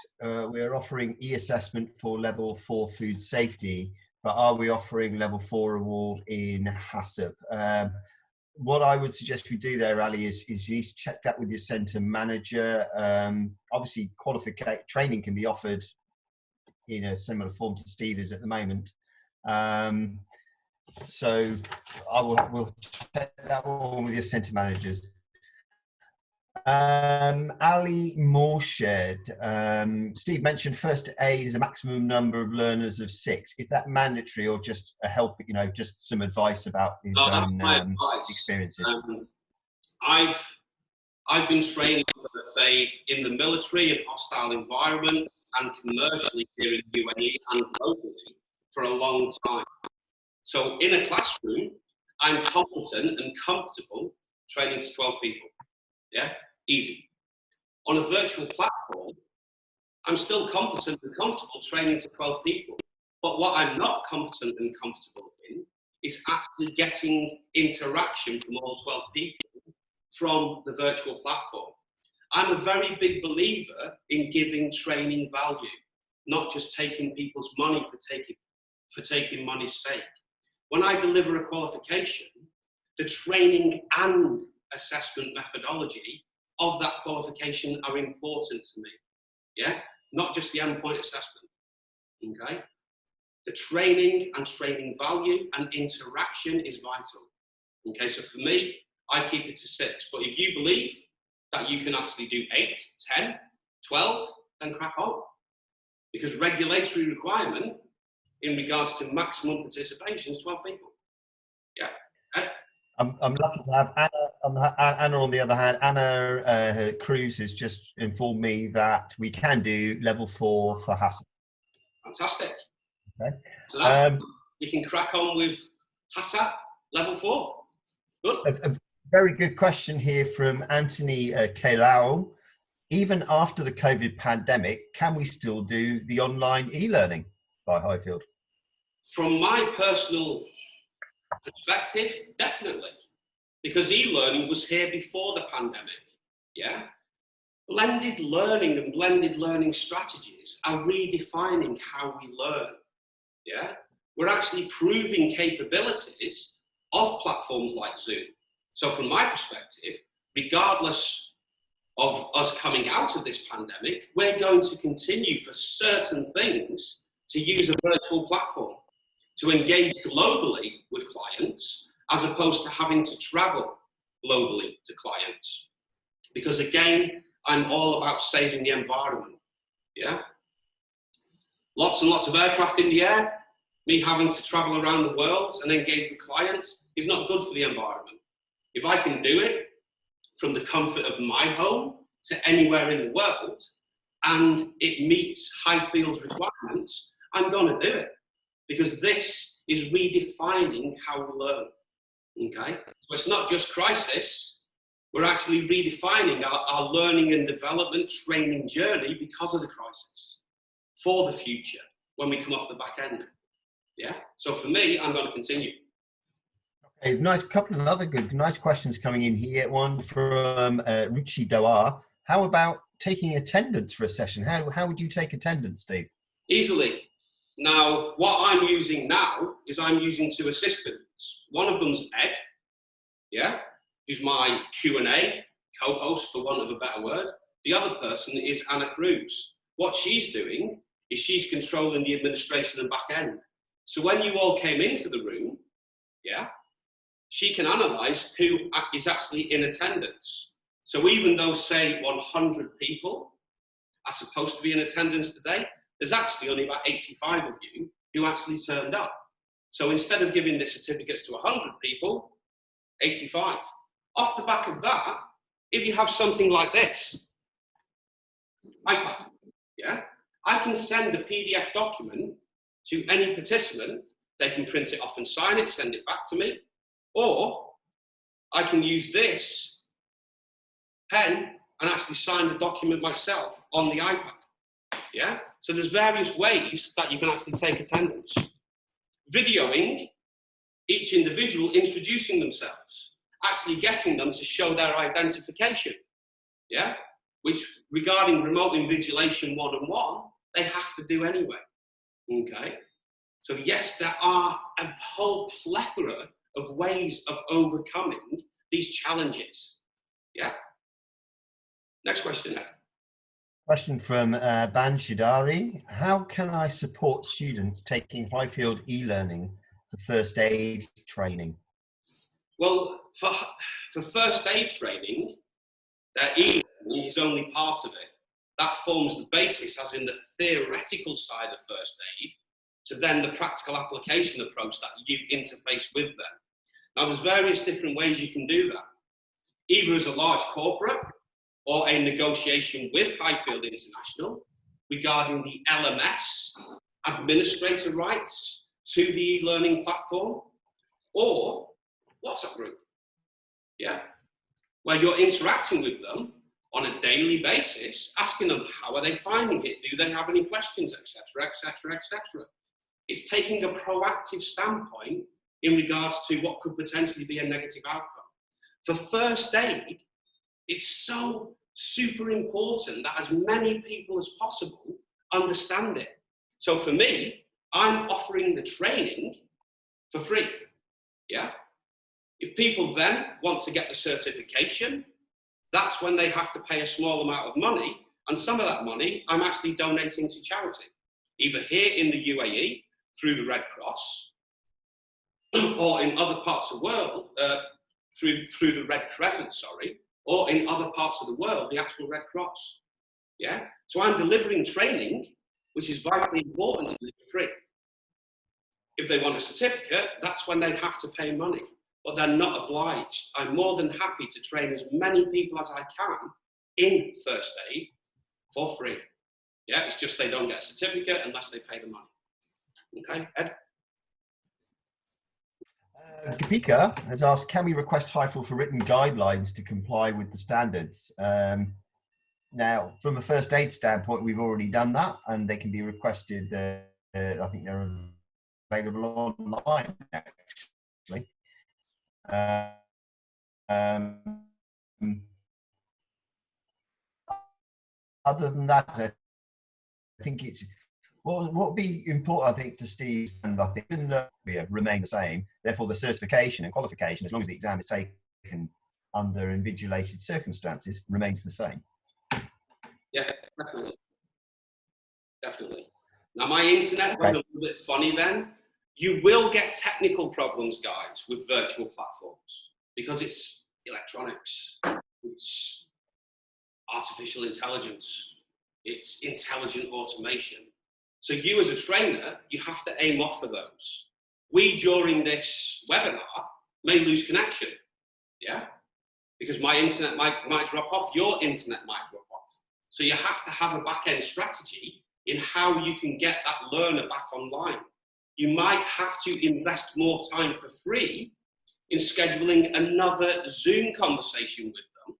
we are offering e-assessment for level 4 food safety, but are we offering level 4 award in HACCP? What I would suggest we do there, Ali, is you need to check that with your centre manager. Obviously, training can be offered in a similar form to Steve is at the moment. So we'll check that one with your centre managers. Ali Morshed, Steve mentioned first aid is a maximum number of learners of 6. Is that mandatory or just a help, just some advice about his own experiences? I've been training for first aid in the military and hostile environment and commercially here in UAE and globally for a long time. So in a classroom, I'm competent and comfortable training to 12 people. Yeah, easy. On a virtual platform, I'm still competent and comfortable training to 12 people. But what I'm not competent and comfortable in is actually getting interaction from all 12 people from the virtual platform. I'm a very big believer in giving training value, not just taking people's money for taking money's sake. When I deliver a qualification, the training and assessment methodology of that qualification are important to me, yeah? Not just the endpoint assessment, okay? The training and training value and interaction is vital, okay? So for me, I keep it to 6, but if you believe that you can actually do 8, 10, 12, then crack on. Because regulatory requirement in regards to maximum participation is 12 people. Yeah, Ed? I'm lucky to have Anna. Anna, on the other hand, Anna Cruz has just informed me that we can do level 4 for HACCP. Fantastic. Okay. So that's, you can crack on with HACCP level 4. Good. A very good question here from Anthony Kalao. Even after the COVID pandemic, can we still do the online e-learning by Highfield? From my personal perspective, definitely. Because e-learning was here before the pandemic, yeah? Blended learning and blended learning strategies are redefining how we learn, yeah? We're actually proving capabilities of platforms like Zoom. So from my perspective, regardless of us coming out of this pandemic, we're going to continue for certain things to use a virtual platform, to engage globally with clients, as opposed to having to travel globally to clients. Because again, I'm all about saving the environment, yeah? Lots and lots of aircraft in the air, me having to travel around the world and engage with clients is not good for the environment. If I can do it from the comfort of my home to anywhere in the world, and it meets Highfield's requirements, I'm gonna do it. Because this is redefining how we learn, okay? So it's not just crisis, we're actually redefining our learning and development training journey because of the crisis, for the future, when we come off the back end, yeah? So for me, I'm gonna continue. Okay, nice couple of other nice questions coming in here. One from Ruchi Dawar. How about taking attendance for a session? How would you take attendance, Steve? Easily. Now, what I'm using now is I'm using 2 assistants. One of them's Ed, yeah, who's my Q&A co-host, for want of a better word. The other person is Anna Cruz. What she's doing is she's controlling the administration and back end. So when you all came into the room, yeah, she can analyze who is actually in attendance. So even though, say, 100 people are supposed to be in attendance today, there's actually only about 85 of you who actually turned up. So instead of giving the certificates to 100 people, 85. Off the back of that, if you have something like this, iPad, yeah, I can send a PDF document to any participant. They can print it off and sign it, send it back to me, or I can use this pen and actually sign the document myself on the iPad. Yeah, so there's various ways that you can actually take attendance. Videoing each individual introducing themselves, actually getting them to show their identification. Yeah, which regarding remote invigilation 1-on-1, they have to do anyway. Okay, so yes, there are a whole plethora of ways of overcoming these challenges. Yeah. Next question, Ed. Question from Ban Shidari. How can I support students taking Highfield e-learning for first aid training? Well, for first aid training, e-learning is only part of it. That forms the basis, as in the theoretical side of first aid, to then the practical application approach that you interface with them. Now, there's various different ways you can do that. Either as a large corporate or a negotiation with Highfield International regarding the LMS administrator rights to the e-learning platform, or WhatsApp group, yeah, where you're interacting with them on a daily basis, asking them how are they finding it, do they have any questions, etc., etc., etc. It's taking a proactive standpoint in regards to what could potentially be a negative outcome. For first aid, it's so super important that as many people as possible understand it. So for me, I'm offering the training for free, yeah? If people then want to get the certification, that's when they have to pay a small amount of money, and some of that money I'm actually donating to charity, either here in the UAE through the Red Cross, or in other parts of the world, through the Red Crescent, sorry, or in other parts of the world, the actual Red Cross. Yeah? So I'm delivering training, which is vitally important to deliver free. If they want a certificate, that's when they have to pay money, but they're not obliged. I'm more than happy to train as many people as I can in first aid for free. Yeah, it's just they don't get a certificate unless they pay the money. Okay, Ed? Gapika has asked, can we request Highfield for written guidelines to comply with the standards? Now, from a first aid standpoint, we've already done that, and they can be requested. I think they're available online, actually. Other than that, I think it's what would be important, I think, for Steve, and I think remain the same. Therefore, the certification and qualification, as long as the exam is taken under invigilated circumstances, remains the same. Yeah, definitely. Now, my internet went a little bit funny then. You will get technical problems, guys, with virtual platforms because it's electronics, it's artificial intelligence, it's intelligent automation. So you as a trainer, you have to aim off for those. We, during this webinar, may lose connection, yeah? Because my internet might drop off, your internet might drop off. So you have to have a back-end strategy in how you can get that learner back online. You might have to invest more time for free in scheduling another Zoom conversation with them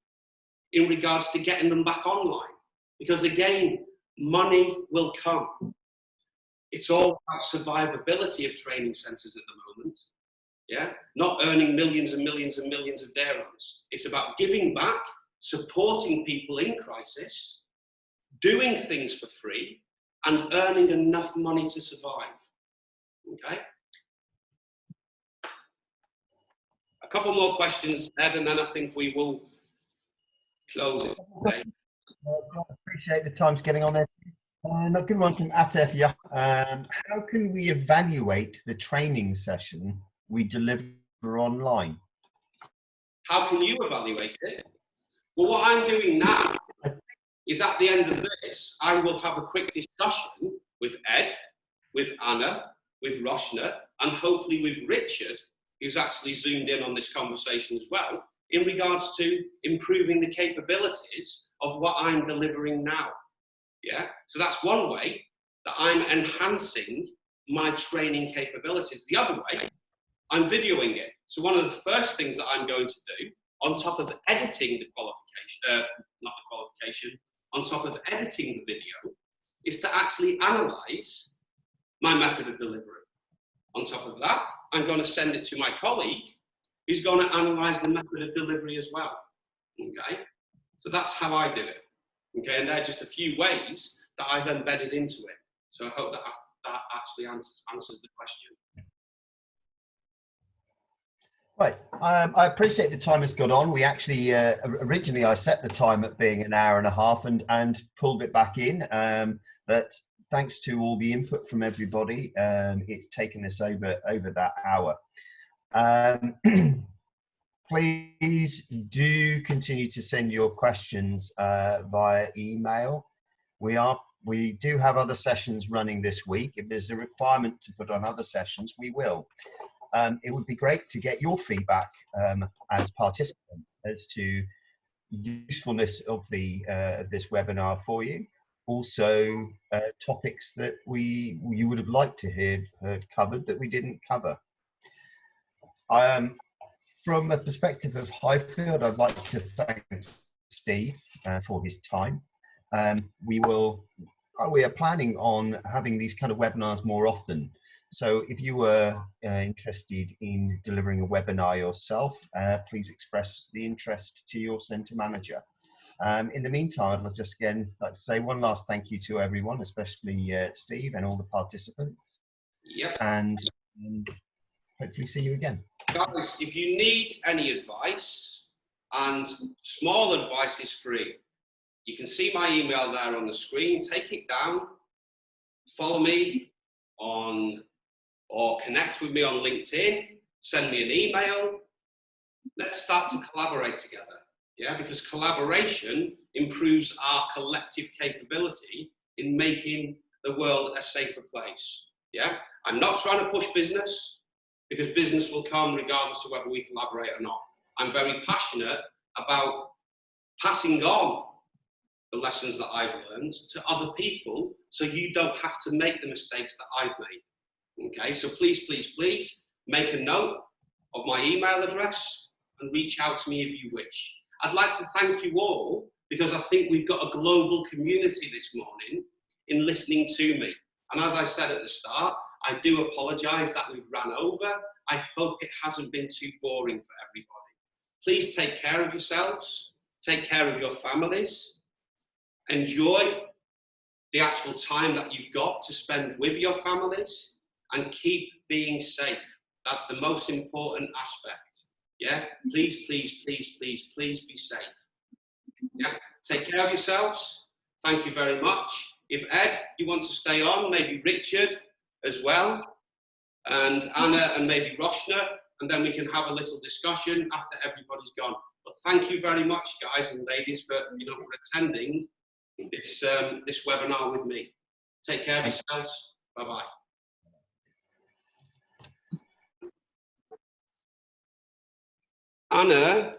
in regards to getting them back online. Because again, money will come. It's all about survivability of training centers at the moment. Yeah, not earning millions and millions and millions of dirhams. It's about giving back, supporting people in crisis, doing things for free, and earning enough money to survive. Okay. A couple more questions, Ed, and then I think we will close it. Okay. I appreciate the time's getting on there. A good one from Atef. Yeah. How can we evaluate the training session we deliver online? How can you evaluate it? Well, what I'm doing now is at the end of this, I will have a quick discussion with Ed, with Anna, with Roshna, and hopefully with Richard, who's actually zoomed in on this conversation as well, in regards to improving the capabilities of what I'm delivering now. Yeah, so that's one way that I'm enhancing my training capabilities. The other way, I'm videoing it. So one of the first things that I'm going to do, on top of editing the qualification, not the qualification, on top of editing the video, is to actually analyze my method of delivery. On top of that, I'm going to send it to my colleague, who's going to analyze the method of delivery as well. Okay, so that's how I do it. Okay, and they're just a few ways that I've embedded into it. So I hope that that actually answers the question. Right, I appreciate the time has got on. We actually, originally I set the time at being an hour and a half and pulled it back in. But thanks to all the input from everybody, it's taken us over that hour. Please do continue to send your questions via email. We do have other sessions running this week. If there's a requirement to put on other sessions, we will. It would be great to get your feedback as participants as to usefulness of this webinar for you. Also, topics that you would have liked to heard covered that we didn't cover. From a perspective of Highfield, I'd like to thank Steve for his time. We are planning on having these kind of webinars more often. So if you were interested in delivering a webinar yourself, please express the interest to your centre manager. In the meantime, I'd just again like to say one last thank you to everyone, especially Steve and all the participants. Yep. And hopefully see you again. Guys, if you need any advice, and small advice is free, you can see my email there on the screen. Take it down, follow me on, or connect with me on LinkedIn, send me an email. Let's start to collaborate together. Yeah, because collaboration improves our collective capability in making the world a safer place. Yeah, I'm not trying to push business, because business will come regardless of whether we collaborate or not. I'm very passionate about passing on the lessons that I've learned to other people, so you don't have to make the mistakes that I've made. Okay, so please, please, please make a note of my email address and reach out to me if you wish. I'd like to thank you all, because I think we've got a global community this morning in listening to me. And as I said at the start, I do apologise that we've ran over. I hope it hasn't been too boring for everybody. Please take care of yourselves, take care of your families, enjoy the actual time that you've got to spend with your families, and keep being safe. That's the most important aspect. Yeah, please, please, please, please, please be safe. Yeah, take care of yourselves. Thank you very much. If Ed, you want to stay on, maybe Richard as well, and Anna and maybe Roshna, and then we can have a little discussion after everybody's gone. But thank you very much, guys and ladies, for attending this this webinar with me. Take care of yourselves. Bye bye. Anna.